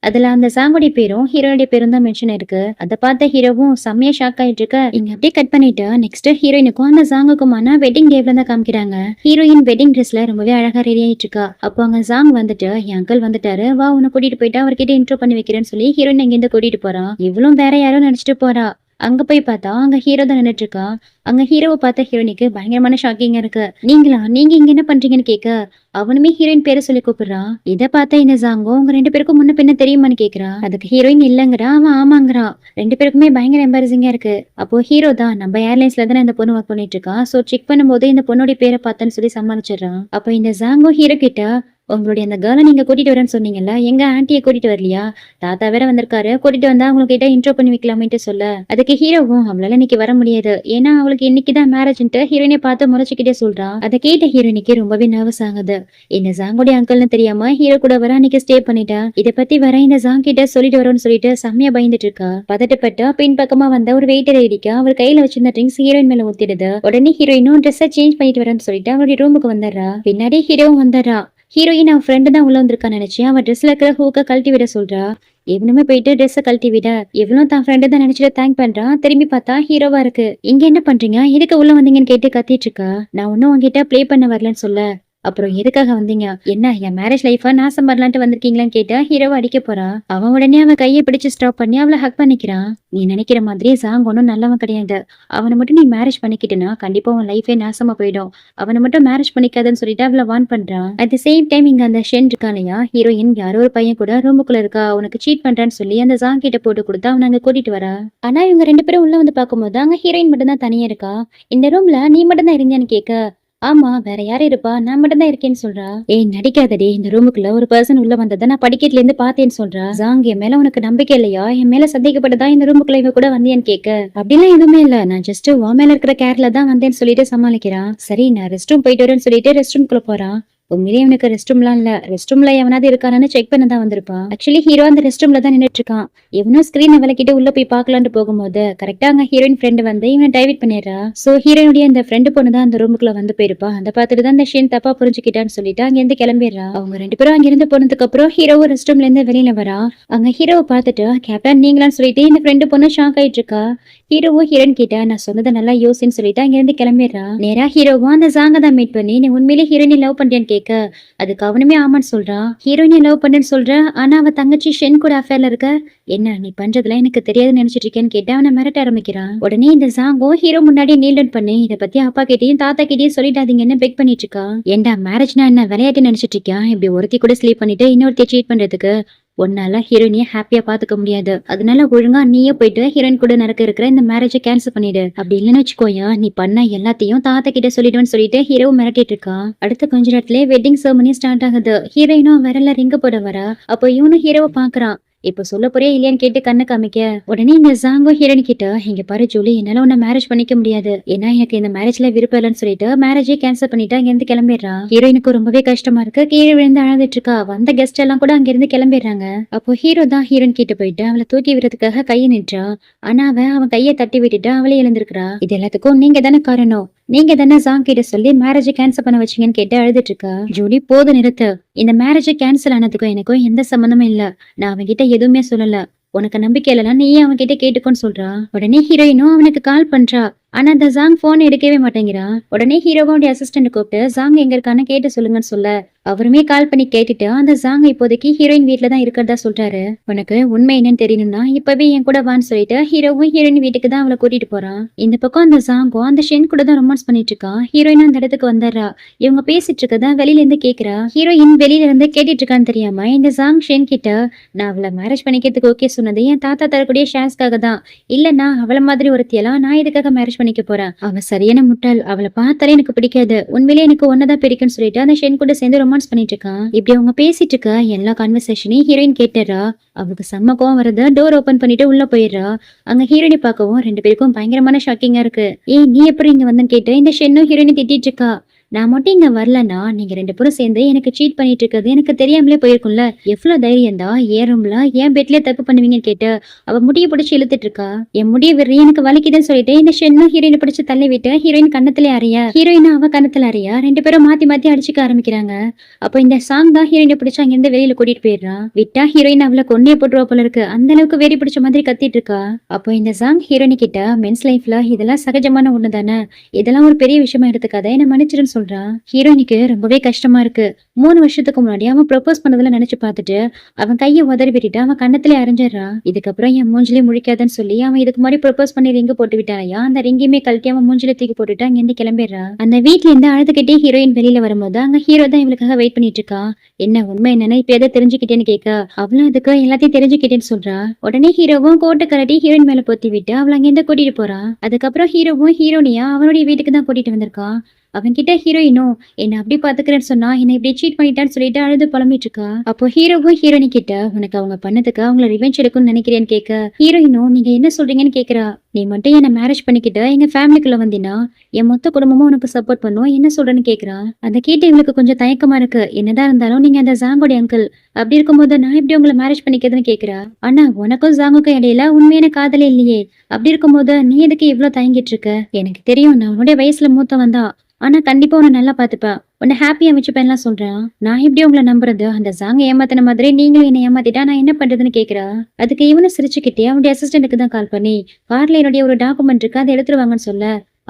அதுல அந்த சாங்கோடைய பேரும் ஹீரோடைய பேரும் தான் மென்ஷன் இருக்கு. அதை பார்த்த ஹீரோவும் செம்மையா ஷாக் ஆயிட்டு இருக்க. இங்க அப்படியே கட் பண்ணிட்டு நெக்ஸ்ட் ஹீரோயினுக்கும் அந்த சாங்குக்குமான வெட்டிங் டேவ்ல தான் காமிக்கிறாங்க. ஹீரோயின் வெட்டிங் ட்ரெஸ்ல ரொம்பவே அழகா ரெடி ஆயிட்டு இருக்கா. அப்போ அங்க சாங் வந்துட்டு, என் அங்கிள் வந்துட்டாரு, வா உன்னை கூட்டிட்டு போயிட்டு அவர்கிட்ட இன்ட்ரோ பண்ணி வைக்கிறேன்னு சொல்லி ஹீரோயின் அங்க இருந்து கூட்டிட்டு போறான். இவளும் வேற யாரும் நினைச்சிட்டு போறா. அங்க போய் பார்த்தா அங்க ஹீரோ தான் நின்னுட்டு இருக்கா. அங்க ஹீரோவை பார்த்த ஹீரோயினுக்கு பயங்கரமான ஷாக்கிங்கா இருக்கு. நீங்க இங்க என்ன பண்றீங்கன்னு கேட்க, அவனுமே ஹீரோயின் பேரை சொல்லி கூப்பிடுறான். இதை பார்த்த இந்த ஜாங்கோ உங்க 2 பேருக்கும் முன்ன பின்ன தெரியுமான்னு கேக்குறா. அதுக்கு ஹீரோயின் இல்லங்கிறா, அவன் ஆமாங்கிறான். 2 பேருக்குமே பயங்கர எம்பாரசிங்கா இருக்கு. அப்போ ஹீரோ தான், நம்ம ஏர்லைன்ஸ்ல தானே இந்த பொண்ணு ஒர்க் பண்ணிட்டு இருக்கா, சோ செக் பண்ணும்போது இந்த பொண்ணோட பேரை பார்த்தேன்னு சொல்லி சமாளிச்சிடறான். அப்ப இந்த ஜாங்கோ ஹீரோ கிட்ட, உங்களுடைய அந்த கேர்ளை நீங்க கூட்டிட்டு வரேன்னு சொன்னீங்கல்ல, எங்க ஆன்ட்டியை கூட்டிட்டு வரலையா, தாத்தா வேற வந்திருக்காரு, கூட்டிட்டு வந்தா உங்ககிட்ட இன்ட்ரோ பண்ணி வைக்கலாமேட்டு சொல்ல, அதுக்கு ஹீரோவும் அவளால இன்னைக்கு வர முடியாது, ஏன்னா அவளுக்கு இன்னைக்குதான் மேரேஜ்ன்ட்டு ஹீரோயினை பார்த்து முறைச்சுக்கிட்டே சொல்றான். அதை கேட்ட ஹீரோயினுக்கு ரொம்பவே நர்வஸ் ஆகுது. இந்த ஜாங்கோடைய அங்கிள்னு தெரியாம ஹீரோ கூட வர அன்னைக்கு ஸ்டே பண்ணிட்டா. இதை பத்தி வர இந்த ஜாங் கிட்ட சொல்லிட்டு வரோம்னு சொல்லிட்டு செம்மையா பயந்துட்டு இருக்கா. பதட்டப்பட்டா பின் பக்கமா வந்த ஒரு வெயிட்டர் இடிக்க அவர் கையில வச்சிருந்த ட்ரிங்க்ஸ் ஹீரோயின் மேல ஊத்திடுது. உடனே ஹீரோயினும் ட்ரெஸ்ஸை சேஞ்ச் பண்ணிட்டு வரேன்னு சொல்லிட்டு அவருடைய ரூமுக்கு வந்துடுறா. பின்னாடி ஹீரோவும் வந்துடுறா. ஹீரோயின் அவன் ஃப்ரெண்டு தான் உள்ள வந்திருக்கான்னு நினைச்சு அவன் ட்ரெஸ்ல இருக்கிற ஹூக்க கழட்டி விட சொல்றா. இவனுமே போயிட்டு ட்ரெஸ்ஸை கழட்டி விட, இவனும் தான் ஃப்ரெண்டு தான் நினைச்சிட்டு தேங்க் பண்றான். திரும்பி பார்த்தா ஹீரோவா இருக்கு. இங்க என்ன பண்றீங்க, எதுக்கு உள்ள வந்தீங்கன்னு கேட்டு கத்திட்டு இருக்கா. நான் ஒன்னும் உங்ககிட்ட ப்ளே பண்ண வரலன்னு சொல்ல, அப்புறம் எதுக்காக வந்தீங்க? என்ன என் மேரேஜ் லைஃப நாசம் பண்ணலான்ட்டு வந்திருக்கீங்களான்னு கேட்டா ஹீரோவ அடிக்க போறா. அவன் உடனே அவன் கையை பிடிச்சு ஸ்டாப் பண்ணி அவளை ஹக் பண்ணிக்கிறான். நீ நினைக்கிற மாதிரி ஜாங் ஒன்னும் நல்லவன் கிடையாது. அவனை மட்டும் நீ மேரேஜ் பண்ணிக்கிட்டனா கண்டிப்பா உன் லைஃபே நாசமா போயிடும். அவனை மட்டும் மேரேஜ் பண்ணிக்காதன்னு சொல்லிட்டு அவளை வார்ன் பண்றான். அட் தி சேம் டைம் இங்க அந்த ஷென் இருக்கா இல்லையா, ஹீரோயின் யாரோ ஒரு பையன் கூட ரூமுக்குள்ள இருக்கா, உனக்கு சீட் பண்றான்னு சொல்லி அந்த ஜாங் கிட்ட போட்டு கொடுத்து அவனை அங்க கூட்டிட்டு வரா. ஆனா இவங்க 2 பேரும் உள்ள வந்து பார்க்கும்போது அங்க ஹீரோயின் மட்டும் தான் தனியா இருக்கா. இந்த ரூம்ல நீ மட்டும் தான் இருந்தியான்னு கேட்க, ஆமா வேற யாரு இருப்பா, நான் மட்டும் தான் இருக்கேன்னு சொல்றா. ஏய் நடிக்காதடி, இந்த ரூமுக்குள்ள ஒரு பர்சன் உள்ள வந்ததை நான் படிக்கட்டுல இருந்து பார்த்தேன்னு சொல்றா. ஜாங் என் மேல உனக்கு நம்பிக்கை இல்லையா, என் மேல சந்தேகப்பட்டுதான் இந்த ரூமுக்குள்ள இவ கூட வந்தியான்னு கேட்க, அப்படிலாம் எதுவுமே இல்ல, நான் ஜஸ்ட் உன் மேல இருக்கிற கேர்ல தான் வந்தேன்னு சொல்லிட்டு சமாளிக்கிறான். சரி நான் ரெஸ்ட் ரூம் போயிட்டு வரேன்னு சொல்லிட்டு ரெஸ்ட் ரூம்குள்ள போறான். உண்மையிலேயே இவனுக்கு ரெஸ்ட் ரூம்லாம் இல்ல, ரெஸ்ட் ரூம்ல எவனாவது இருக்கானு செக் பண்ண தான் வந்திருப்பான். ஆக்சுவலி ஹீரோ அந்த ரெஸ்ட் ரூம்ல தான் நின்னுட்டு இருக்கான். இவனும் ஸ்கிரீனை விளக்கிட்டு உள்ள போய் பாக்கலான்னு போகும்போது கரெக்டா அங்க ஹீரோயின் ஃப்ரெண்ட் வந்து இவனை டைவர்ட் பண்ணிடுறா. சோ ஹீரோயினுடைய அந்த ஃப்ரெண்டு பொண்ணு தான் அந்த ரூமுக்குள்ள வந்து போயிருப்பா. அந்த பார்த்துட்டு தான் இந்த ஷேன் தப்பா புரிஞ்சுக்கிட்டான்னு சொல்லிட்டு அங்க இருந்து கிளம்பிடுறா. அவங்க 2 பேரும் அங்க இருந்து போனதுக்கு அப்புறம் ஹீரோவும் ரெஸ்ட் ரூம்ல இருந்து வெளியில வரா. அங்க ஹீரோவை பார்த்துட்டு கேப்டன் நீங்களான்னு சொல்லிட்டு இந்த ஃப்ரெண்டு பொண்ணு ஷாக் ஆயிட்டு இருக்கா. ஹீரோவும் ஹீரோயின் கிட்ட நான் சொன்னதை நல்லா யோசின்னு சொல்லிட்டு அங்க இருந்து கிளம்பிடுறா. நேரா ஹீரோவும் அந்த ஜாங்க தான் மீட் பண்ணி நீ உண்மையிலே ஹீரோயினை லவ் பண்றியான்னு கேட்க, அதுக்கு அவனுமே ஆமான்னு சொல்றான். ஹீரோயினை லவ் பண்ணேன்னு சொல்ற, ஆனா அவ தங்கச்சி ஷென் கூட அஃபேர்ல இருக்க, என்ன நீ பண்றதுலாம் எனக்கு தெரியாதுன்னு நினைச்சிட்டு இருக்கேன்னு கேட்டு அவனை மிரட்ட ஆரம்பிக்கிறான். உடனே இந்த ஜாங்கோ ஹீரோ முன்னாடி நீல் டவுன் பண்ணி இதை பத்தி அப்பா கிட்டயும் தாத்தா கிட்டயும் சொல்லிட்டாதீங்கன்னு பெக் பண்ணிட்டு இருக்கா. ஏண்டா மேரேஜ்னா என்ன விளையாட்டு நினைச்சிட்டு இருக்கியா, இப்படி ஒருத்தி கூட ஸ்லீப் பண்ணிட்டு இன்னொருத்தி சீட் பண்றதுக்கு உன்னால ஹீரோயினிய ஹாப்பியா பாத்துக்க முடியாது. அதனால ஒழுங்கா நீயே போயிட்டு ஹீரோயின் கூட நடக்க இருக்கிற இந்த மேரேஜை கேன்சல் பண்ணிடு. அப்படி இல்லைன்னு வச்சுக்கோயா நீ பண்ண எல்லாத்தையும் தாத்தா கிட்ட சொல்லிடுவேன்னு சொல்லிட்டு ஹீரோ மிரட்டிட்டு இருக்கா. அடுத்த கொஞ்ச நேரத்துல வெட்டிங் செரமனி ஸ்டார்ட் ஆகுது. ஹீரோயினும் விரல்ல ரிங்க போட வரா. அப்போ இவனும் ஹீரோவை பாக்குறான். இப்ப சொல்ல போறியா இல்லையான்னு கேட்டு கண்ணை காமிக்க, உடனே இந்த ஜாங்கோ ஹீரோயின் கிட்ட இங்க பாரு ஜூலி, என்னால உன்ன மேரேஜ் பண்ணிக்க முடியாது, ஏன்னா எனக்கு இந்த மேரேஜ்ல விருப்பம் இல்லைன்னு சொல்லிட்டு மேரேஜே கேன்சல் பண்ணிட்டு அங்க இருந்து கிளம்பிடுறா. ஹீரோயினுக்கு ரொம்பவே கஷ்டமா இருக்கு. கீழே விழுந்து அழுதுட்டு இருக்கா. வந்த கெஸ்ட் எல்லாம் கூட அங்க இருந்து கிளம்பிடுறாங்க. அப்போ ஹீரோ தான் ஹீரோயின் கிட்ட போயிட்டு அவளை தூக்கி விடுறதுக்காக கையை நின்றா. ஆனா அவன் கையை தட்டி விட்டுட்டு அவளே எழுந்திருக்கிறா. இது எல்லாத்துக்கும் நீங்க தானே காரணம், நீங்க தானே ஜாங் கிட்ட சொல்லி மேரேஜை கேன்சல் பண்ண வச்சீங்கன்னு கேட்டு அழுதுட்டு இருக்கா. ஜூலி போது நிறுத்து, இந்த மேரேஜை கேன்சல் ஆனதுக்கும் எனக்கும் எந்த சம்மந்தமும் இல்ல, நான் அவன்கிட்ட எதுவுமே சொல்லல, உனக்கு நம்பிக்கை இல்லைன்னா நீயே அவன் கிட்ட கேட்டுக்கோன்னு சொல்றா. உடனே ஹீரோயினும் அவனுக்கு கால் பண்றா. ஆனா அந்த ஜாங் போன் எடுக்கவே மாட்டேங்கிறான். உடனே ஹீரோவோட அசிஸ்டன்ட் கூப்பிட்டு ஜாங் எங்க இருக்கான்னு கேட்டு சொல்லுங்கன்னு சொல்ல, அவருமே கால் பண்ணி கேட்டுட்டு அந்த ஜாங் இப்போதைக்கு ஹீரோயின் வீட்டுல தான் இருக்கிறதா சொல்றாரு. உனக்கு உண்மை என்னன்னு தெரியணும்னா இப்பவே என் கூட வான்னு சொல்லிட்டு ஹீரோவும் ஹீரோயின் வீட்டுக்கு தான் அவளை கூட்டிட்டு போறான். இந்த பக்கம் அந்த ஜாங்கும் அந்த ஷென் கூட தான் ரொமான்ஸ் பண்ணிட்டு இருக்கான். ஹீரோயின் அந்த இடத்துக்கு வந்துடுறா. இவங்க பேசிட்டு இருக்கதா வெளியில இருந்து கேக்குறா. ஹீரோயின் வெளியில இருந்து கேட்டுட்டு இருக்கான்னு தெரியாம இந்த ஜாங் ஷென் கிட்ட, நான் அவளை மேரேஜ் பண்ணிக்கிறதுக்கு ஓகே சொன்னது என் தாத்தா தரக்கூடிய ஷேர்ஸ்க்காக தான், இல்லன்னா அவளை மாதிரி ஒருத்தியெல்லாம் நான் இதுக்காக மேரேஜ் பண்ணிக்க போறேன், அவ சரியான முட்டாள், அவளை பார்த்தாலே எனக்கு பிடிக்காது, உண்மையிலே எனக்கு ஒன்னதான் பிடிக்கும்னு சொல்லிட்டு அந்த ஷென் கூட சேர்ந்து ரொமான்ஸ் பண்ணிட்டு இருக்கான். இப்படி அவங்க பேசிட்டு இருக்க எல்லா கான்வர்சேஷனையும் ஹீரோயின் கேட்டுறா. அவளுக்கு செம்ம கோவம் வருது. டோர் ஓபன் பண்ணிட்டு உள்ள போயிடுறா. அங்க ஹீரோயினை பார்க்கவும் 2 பேருக்கும் பயங்கரமான ஷாக்கிங்கா இருக்கு. ஏய் நீ எப்படி இங்க வந்தன்னு கேட்டு இந்த ஷென்னும் ஹீரோயினை திட்டிட்டு இருக்கா. நான் மட்டும் இங்க வரலன்னா நீங்க 2 பேரும் சேர்ந்து எனக்கு சீட் பண்ணிட்டு இருக்கிறது எனக்கு தெரியாமலே போயிருக்கும்ல, எவ்வளவு தைரியம் தான் என் ரூம்ல என் பெட்லயே தப்பு பண்ணுவீங்கன்னு கேட்டு அவ முடிய பிடிச்சு இழுத்துட்டு இருக்கா. என் முடிய விடுறி எனக்கு வலிக்குதுன்னு சொல்லிட்டு இந்த ஷென்னும் ஹீரோயினை பிடிச்சு தள்ளி விட்டு ஹீரோயின் கண்ணத்துல அறிய, ஹீரோயினும் அவ கண்ணத்துல அறிய 2 பேரும் மாத்தி மாத்தி அடிச்சுக்க ஆரம்பிக்கிறாங்க. அப்போ இந்த சாங் தான் ஹீரோயினை பிடிச்சு அங்க இருந்து வெளியில கூட்டிட்டு போயிடுறா. விட்டா ஹீரோயின் அவளை கொன்னே போட்டுருவா போல இருக்கு, அந்த அளவுக்கு வெறி பிடிச்ச மாதிரி கத்திட்டு இருக்கா. அப்போ இந்த சாங் ஹீரோயினி கிட்ட மென்ஸ் லைஃப்ல இதெல்லாம் சகஜமான ஒண்ணு தானே, இதெல்லாம் ஒரு பெரிய விஷயமா எடுத்துக்காத, என்ன மன்னிச்சிருன்னு சொல்றா. ஹீரோயினுக்கு ரொம்பவே கஷ்டமா இருக்கு. 3 வருஷத்துக்கு முன்னாடி அவன் ப்ரப்போஸ் பண்ணதுல நினைச்சு பார்த்துட்டு அவன் கையை உதறி விட்டுட்டு அவன் கண்ணத்திலே அரைஞ்சிடறா. இதுக்கப்புறம் என் மூஞ்சிலே முழிக்காதன்னு சொல்லி அவன் இதுக்கு முன்னாடி ப்ரப்போஸ் பண்ணி ரிங்கு போட்டு விட்டானையா, அந்த ரிங்கையுமே கழட்டி அவன் மூஞ்சில தூக்கி போட்டுட்டு அங்கிருந்து கிளம்பிடுறா. அந்த வீட்டுல இருந்து அழுதுகிட்டே ஹீரோயின் வெளியில வரும்போது அங்க ஹீரோ தான் இவளுக்காக வெயிட் பண்ணிட்டு இருக்கா. என்ன உண்மை என்னன்னா இப்ப எதை தெரிஞ்சுக்கிட்டேன்னு கேட்க, அவளும் அதுக்கு எல்லாத்தையும் தெரிஞ்சுக்கிட்டேன்னு சொல்றா. உடனே ஹீரோவும் கோட்டை கரட்டி ஹீரோயின் மேல பொத்தி விட்டு அவளை அங்கிருந்து கூட்டிட்டு போறா. அதுக்கப்புறம் ஹீரோவும் ஹீரோனியா அவனுடைய வீட்டுக்கு தான் கூட்டிட்டு வந்திருக்கான். அவன்கிட்ட ஹீரோயினும் என்ன அப்படி பாத்துக்கிறேன்னு சொன்னா என்ன இப்படி சீட் பண்ணிட்டான்னு சொல்லிட்டு அழுது புலம்பிட்டு இருக்கா. அப்போ ஹீரோவும் ஹீரோயினி கிட்ட உனக்கு அவங்க பண்ணதுக்கு அவங்கள ரிவெஞ்ச் எடுக்கும்னு நினைக்கிறேன்னு கேட்க, ஹீரோயினும் நீங்க என்ன சொல்றீங்கன்னு கேக்குறா. நீ மட்டும் என்ன மேரேஜ் பண்ணிக்கிட்ட எங்க ஃபேமிலிக்குள்ள வந்தீங்கன்னா என் மொத்த குடும்பமும் உனக்கு சப்போர்ட் பண்ணும், என்ன சொல்றேன்னு கேக்குறா. அதை கேட்டு இவளுக்கு கொஞ்சம் தயக்கமா இருக்கு. என்னதான் இருந்தாலும் நீங்க அந்த ஜாங்கோட அங்கிள், அப்படி இருக்கும்போது நான் எப்படி உங்களை மேரேஜ் பண்ணிக்கிறதுன்னு கேக்குறா. ஆனா உனக்கும் ஜாங்குக்கும் இடையில உண்மையான காதலே இல்லையே, அப்படி இருக்கும்போது நீ எதுக்கு இவ்வளவு தயங்கிட்டு இருக்க, எனக்கு தெரியும் நான் உன்னுடைய வயசுல மூத்தவன் தான், ஆனா கண்டிப்பா உன்னை நல்லா பாத்துப்பேன், உன்னை ஹாப்பியா வச்சுப்பேன்லாம் சொல்றான். நான் எப்படி உங்களை நம்புறது, அந்த ஜாங்க ஏமாத்தின மாதிரி நீங்களும் என்ன ஏமாத்திட்டா நான் என்ன பண்றதுன்னு கேக்குறா. அதுக்கு இவனை சிரிச்சுக்கிட்டே அவனுடைய அசிஸ்டன்ட்டுக்கு தான் கால் பண்ணி கார்ல என்னுடைய ஒரு டாக்குமெண்ட் இருக்கு அதை எடுத்துருவாங்கன்னு சொல்ல,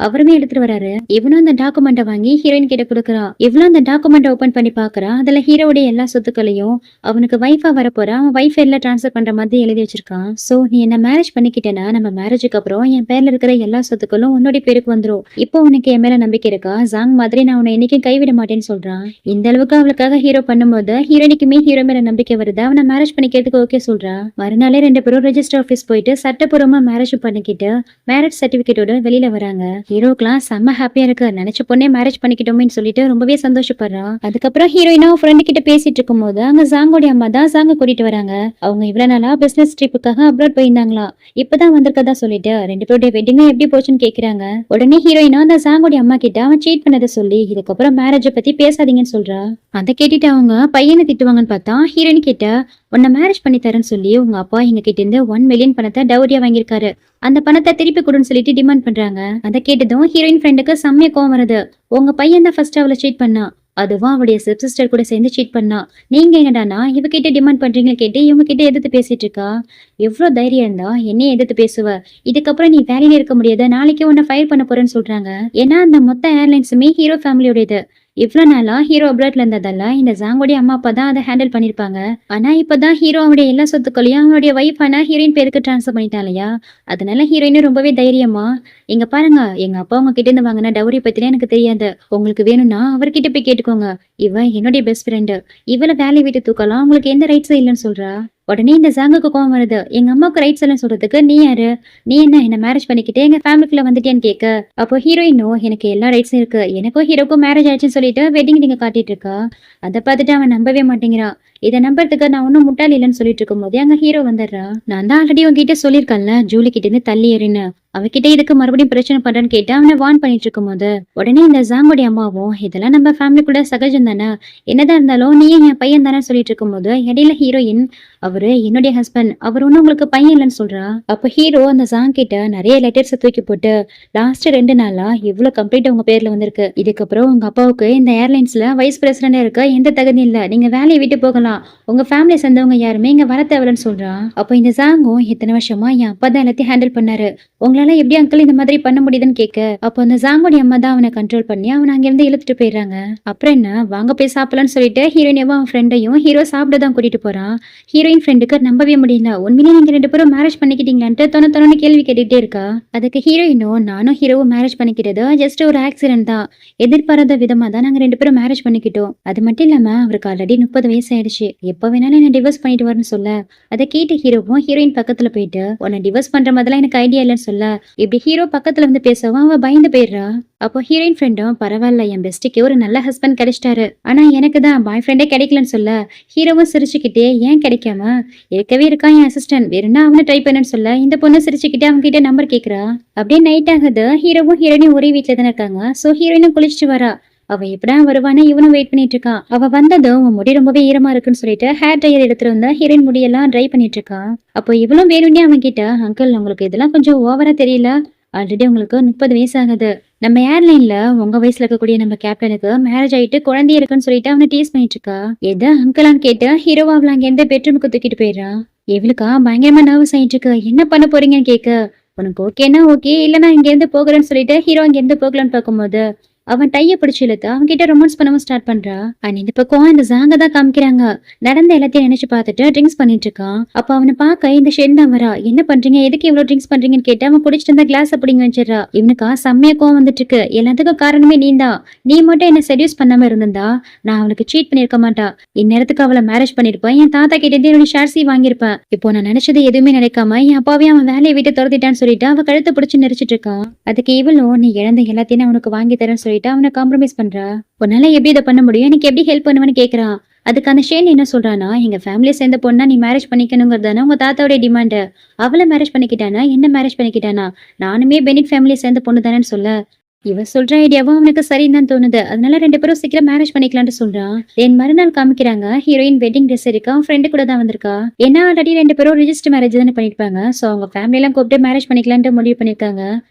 அவருமே எடுத்துட்டு வராரு. இவனும் அந்த டாக்குமெண்ட்டை வாங்கி ஹீரோயின் கிட்ட கொடுக்குறான். இவளும் அந்த டாக்குமெண்ட்டை ஓபன் பண்ணி பாக்குறான். அதுல ஹீரோவுடைய எல்லா சொத்துக்களையும் அவனுக்கு வைஃபா வரப்போற அவன் வைஃப் பேர்ல டிரான்ஸ்ஃபர் பண்ற மாதிரி எழுதி வச்சிருக்கான். சோ நீ என்ன மேரேஜ் பண்ணிக்கிட்டேன்னா நம்ம மேரேஜுக்கு அப்புறம் என் பேர்ல இருக்கிற எல்லா சொத்துக்களும் உன்னுடைய பேருக்கு வந்துரும். இப்போ உனக்கு என் மேல நம்பிக்கை இருக்கா? ஜாங் மாதிரி நான் உன்னை என்னைக்கும் கைவிட மாட்டேன்னு சொல்றான். இந்த அளவுக்கு அவளுக்காக ஹீரோ பண்ணும்போது ஹீரோனிக்குமே ஹீரோ மேல நம்பிக்கை வருது. அவனை மேரேஜ் பண்ணிக்கிறதுக்கு ஓகே சொல்றா. மறுநாளே ரெண்டு பேரும் ரெஜிஸ்டர் ஆபீஸ் போயிட்டு சட்டப்பூர்வமா மேரேஜ் பண்ணிக்கிட்டு மேரேஜ் சர்டிபிகேட்டோட வெளியில வராங்க. ஹீரோக்கெல்லாம் செம்ம ஹாப்பியா இருக்கு. நினைச்ச பொண்ணே மேரேஜ் பண்ணிக்கிட்டோமேன்னு சொல்லிட்டு ரொம்பவே சந்தோஷப்படுறான். அதுக்கப்புறம் ஹீரோயினா ஃப்ரெண்டு கிட்ட பேசிட்டு இருக்கும் போது அங்க ஜாங்கோடைய அம்மா தான் ஜாங்க கூட்டிட்டு வராங்க. அவங்க இவ்வளவு நாளா பிசினஸ் ட்ரிப்புக்காக அப்ராட் போயிருந்தாங்களா, இப்பதான் வந்திருக்கதா சொல்லிட்டு ரெண்டு பேருடைய வெட்டிங்கும் எப்படி போச்சுன்னு கேக்குறாங்க. உடனே ஹீரோயினா அந்த ஜாங்கோடைய அம்மா கிட்ட அவன் சீட் பண்ணதை சொல்லி இதுக்கப்புறம் மேரேஜ பத்தி பேசாதீங்கன்னு சொல்றா. அதை கேட்டுட்டு அவங்க பையனை திட்டுவாங்கன்னு பார்த்தா ஹீரோயின் கிட்ட உன்னை மேரேஜ் பண்ணி தரேன்னு சொல்லி உங்க அப்பா எங்க கிட்ட இருந்து 1 மில்லியன் பணத்தை டவுரியா வாங்கியிருக்காரு. அந்த பணத்தை திருப்பி கொடுன்னு சொல்லிட்டு டிமாண்ட் பண்றாங்க. அதை கேட்டதும் ஹீரோயின் ஃப்ரெண்டுக்கு செம்மைய கோவம் வருது. உங்க பையன் தான் ஃபர்ஸ்ட் அவளை சீட் பண்ணா, அதுவும் அவளுடைய ஸ்டெப் சிஸ்டர் கூட சேர்ந்து சீட் பண்ணா. நீங்க என்னடானா இவகிட்ட டிமாண்ட் பண்றீங்கன்னு கேட்டு இவங்க கிட்ட எதிர்த்து பேசிட்டு இருக்கா. எவ்வளவு தைரியம் இருந்தா என்னைய எதிர்த்து பேசுவ? இதுக்கப்புறம் நீ வேலையில இருக்க முடியாது, நாளைக்கே உன்னை ஃபயர் பண்ண போறேன்னு சொல்றாங்க. ஏன்னா அந்த மொத்த ஏர்லைன்ஸுமே ஹீரோ ஃபேமிலியோடது. இவ்வளவு நாளா ஹீரோ அப்ராட்ல இருந்ததால இந்த ஜாங்கோடைய அம்மா அப்பா தான் அதை ஹேண்டில் பண்ணிருப்பாங்க. ஆனா இப்பதான் ஹீரோ அவனுடைய எல்லா சொத்துக்களையும் அவனுடைய வைஃபான ஹீரோயின் பேருக்கு டிரான்ஸ்ஃபர் பண்ணிட்டான் இல்லையா, அதனால ஹீரோயினும் ரொம்பவே தைரியமா இங்க பாருங்க, எங்க அப்பா உங்க கிட்ட இருந்து வாங்கின டவுரி பத்திலாம் எனக்கு தெரியாது, உங்களுக்கு வேணும்னா அவர்கிட்ட போய் கேட்டுக்கோங்க, இவ என்னுடைய பெஸ்ட் ஃப்ரெண்டு, இவளை வேலையை விட்டு தூக்கலாம், உங்களுக்கு எந்த ரைட்ஸும் இல்லைன்னு சொல்றா. உடனே இந்த ஜாங்குக்கு கோவம் வருது. எங்க அம்மாவுக்கு ரைட்ஸ் எல்லாம் சொல்றதுக்கு நீ யாரு? நீ என்ன மேரேஜ் பண்ணிக்கிட்டு எங்க ஃபேமிலிக்குள்ள வந்துட்டேன்னு கேட்க, அப்போ ஹீரோயினோ எனக்கு எல்லா ரைட்ஸும் இருக்கு, எனக்கும் ஹீரோக்கும் மேரேஜ் ஆயிடுச்சுன்னு சொல்லிட்டு வெட்டிங் நீங்க காட்டிட்டு இருக்கா. அதை பார்த்துட்டு அவன் நம்பவே மாட்டேங்கிறான். இதை நம்புறதுக்கு நான் ஒன்னும் முட்டாள் இல்லைன்னு சொல்லிட்டு இருக்கும் போதே அங்க ஹீரோ வந்துடுறா. நான் தான் ஆல்ரெடி உங்ககிட்ட சொல்லியிருக்கேன்ல ஜூலி கிட்ட இருந்து தள்ளி ஏறின்னு, அவகிட்ட இதுக்கு மறுபடியும் பிரச்சனை பண்றேன்னு கேட்டு அவனை வார்ன் பண்ணிட்டு இருக்கும் போது உடனே இந்த ஜாங்கோடைய அம்மாவும் இதெல்லாம் நம்ம ஃபேமிலிக்குள்ள சகஜம் தானே, என்னதான் இருந்தாலும் நீ என் பையன் தானே சொல்லிட்டு இருக்கும் போது இடையில ஹீரோயின் அவரு என்னுடைய ஹஸ்பண்ட், அவர் ஒன்னும் உங்களுக்கு பையன் இல்லைன்னு சொல்றா. அப்ப ஹீரோ அந்த ஜாங் கிட்ட நிறைய லெட்டர்ஸ் தூக்கி போட்டு லாஸ்ட் 2 நாளா இவ்வளவு கம்ப்ளீட் உங்க பேர்ல வந்திருக்கு, இதுக்கப்புறம் உங்க அப்பாவுக்கு இந்த ஏர்லைன்ஸ்ல வைஸ் பிரசிடண்டா இருக்க எந்த தகுதி இல்ல, நீங்க வேலையை விட்டு போகலாம், உங்க ஃபேமிலியை சேர்ந்தவங்க யாருமே இங்க வர தேவைன்னு சொல்றா. அப்போ இந்த ஜாங்கும் இத்தனை வருஷமா என் அப்பா தான் எல்லாத்தையும் ஹேண்டில் பண்ணாரு, உங்களால எப்படி அங்கிள் இந்த மாதிரி பண்ண முடியுதுன்னு கேட்க, அப்போ அந்த ஜாங்கோடைய அம்மா தான் அவனை கண்ட்ரோல் பண்ணி அவனை அங்கிருந்து இழுத்துட்டு போயிடுறாங்க. அப்புறம் என்ன வாங்க போய் சாப்பிடலான்னு சொல்லிட்டு ஹீரோயினவும் அவன் ஃப்ரெண்டையும் ஹீரோ சாப்பிட தான் கூட்டிட்டு போறான். ஹீரோயின் ஃப்ரெண்டுக்கு நம்பவே முடியல. உண்மையிலே நீங்க 2 பேரும் மேரேஜ் பண்ணிக்கிட்டீங்களான்ட்டு தொண்ணு கேள்வி கேட்டுட்டே இருக்கா. அதுக்கு ஹீரோயினோ நானும் ஹீரோவும் மேரேஜ் பண்ணிக்கிட்டது ஜஸ்ட் ஒரு ஆக்சிடென்ட் தான், எதிர்பாராத விதமா தான் நாங்க 2 பேரும் மேரேஜ் பண்ணிக்கிட்டோம், அது மட்டும் இல்லாம அவருக்கு ஆல்ரெடி 30 வயசு ஆயிடுச்சு, எப்ப வேணாலும் என்ன டிவோர்ஸ் பண்ணிட்டு வரணும்னு சொல்ல, அதை கேட்டு ஹீரோவும் ஹீரோயின் பக்கத்துல போயிட்டு உன்னை டிவோர்ஸ் பண்ற மாதிரிலாம் எனக்கு ஐடியா இல்லைன்னு சொல்ல, இப்படி ஹீரோ பக்கத்துல வந்து பேசவும் அவ பயந்து போயிடுறா. அப்போ ஹீரோயின் ஃப்ரெண்டும் பரவாயில்ல என் பெஸ்ட்டுக்கு ஒரு நல்ல ஹஸ்பண்ட் கிடைச்சிட்டாரு, ஆனா எனக்கு தான் பாய் ஃப்ரெண்டே கிடைக்கலன்னு சொல்ல, ஹீரோவும் சிரிச்சுக்கிட்டே ஏன் கிடைக்காம இருக்கவே இருக்கான் என் அசிஸ்டன்ட், வேணும்னா அவனை ட்ரை பண்ணுன்னு சொல்ல, இந்த பொண்ணு சிரிச்சுக்கிட்டே அவங்க கிட்ட நம்பர் கேக்குறா. அப்படியே நைட் ஆகுது. ஹீரோவும் ஹீரோயினும் ஒரே வீட்டுல தானே இருக்காங்க. சோ ஹீரோயினும் குளிச்சுட்டு வரா. அவ எப்படா வருவானே இவனும் வெயிட் பண்ணிட்டு இருக்கான். அவ வந்ததும் உன் முடி ரொம்பவே ஈரமா இருக்குன்னு சொல்லிட்டு ஹேர் ட்ரையர் எடுத்துட்டு வந்தா ஹீரோயின் முடியெல்லாம் ட்ரை பண்ணிட்டு இருக்கான். அப்போ இவளும் வேணும்னே அவன் கிட்ட அங்கிள் உங்களுக்கு இதெல்லாம் கொஞ்சம் ஓவரா தெரியல, ஆல்ரெடி உங்களுக்கு 30 வயசு ஆகுது, நம்ம ஏர்லைன்ல உங்க வயசுல இருக்கக்கூடிய நம்ம கேப்டனுக்கு மேரேஜ் ஆயிட்டு குழந்தை இருக்குன்னு சொல்லிட்டு அவனை டீஸ் பண்ணிட்டு இருக்கா. எது அங்கிளான்னு கேட்டு ஹீரோவா அவளை அங்க எந்த பெட்ரூமுக்கு தூக்கிட்டு போயிடுறான். இவளுக்கா பயங்கரமா நர்வஸ் ஆயிட்டு இருக்கு. என்ன பண்ண போறீங்கன்னு கேட்க, உனக்கு ஓகேன்னா ஓகே, இல்லைன்னா இங்க இருந்து போகிறேன்னு சொல்லிட்டு ஹீரோ இங்க இருந்து போகலான்னு பார்க்கும்போது அவன் டைய பிடிச்சு இழுத்து அவன் கிட்ட ரொமான்ஸ் பண்ணவும் ஸ்டார்ட் பண்றா. அண்ட் இந்த பக்கம் இந்த ஜாங்க தான் காமிக்கிறாங்க. நடந்த எல்லாத்தையும் நினைச்சு பார்த்துட்டு ட்ரிங்க்ஸ் பண்ணிட்டு இருக்கான். அப்ப அவனை பார்க்க இந்த ஷென் தான் வரா. என்ன பண்றீங்க, எதுக்கு இவ்வளவு ட்ரிங்க்ஸ் பண்றீங்கன்னு கேட்டு அவன் குடிச்சிட்டு இருந்த கிளாஸ் அப்படிங்க வச்சிடறா. இவனுக்கா செம்மையா கோவம் வந்துட்டு இருக்கு. எல்லாத்துக்கும் காரணமே நீதான், நீ மட்டும் என்ன செடியூஸ் பண்ணாம இருந்திருந்தா நான் அவளுக்கு சீட் பண்ணிருக்க மாட்டா, இந்நேரத்துக்கு அவளை மேரேஜ் பண்ணிருப்பேன், என் தாத்தா கிட்ட இருந்து என்னோட ஷேர்ஸி வாங்கியிருப்பேன், இப்போ நான் நினைச்சது எதுவுமே நடக்காம என் அப்பாவே அவன் வேலையை விட்டு துரத்திட்டான்னு சொல்லிட்டு அவன் கழுத்தை பிடிச்சு நெரிச்சிட்டு இருக்கான். அதுக்கு இவளும் நீ இழந்த எல்லாத்தையும் அவனுக்கு வாங்கி தரேன்னு சொல்லிட்டு அவனை காம்ப்ரமைஸ் பண்றா. உன்னால எப்படி இதை பண்ண முடியும், எனக்கு எப்படி ஹெல்ப் பண்ணுவேன்னு கேக்குறான். அதுக்கு அந்த ஷேன் என்ன சொல்றானா, எங்க ஃபேமிலியை சேர்ந்த பொண்ணா நீ மேரேஜ் பண்ணிக்கணுங்கிறதானே உங்க தாத்தாவுடைய டிமாண்ட், அவளை மேரேஜ் பண்ணிக்கிட்டானா என்ன மேரேஜ் பண்ணிக்கிட்டானா, நானுமே பெனிட் ஃபேமிலியை சேர்ந்த பொண்ணு தானேன்னு சொல்ல, இவ சொல்ற ஐடியாவும் அவனுக்கு சரின்னு தான் தோணுது. அதனால 2 பேரும் சீக்கிரம் மேரேஜ் பண்ணிக்கலாம்னு சொல்றான். தென் மறுநாள் காமிக்கிறாங்க ஹீரோயின் வெட்டிங் ட்ரெஸ் இருக்கா, அவன் ஃப்ரெண்டு கூட தான் வந்திருக்கா. ஏன்னா ஆல்ரெடி 2 பேரும் ரிஜிஸ்டர் மேரேஜ் தானே பண்ணிருப்பாங்க. சோ அவங்க ஃபேமிலி எல்லாம் கூப்பிட்டு மேரேஜ் பண்ணிக்கலான்ட்டு முடிவு பண்ணிருக்காங்க.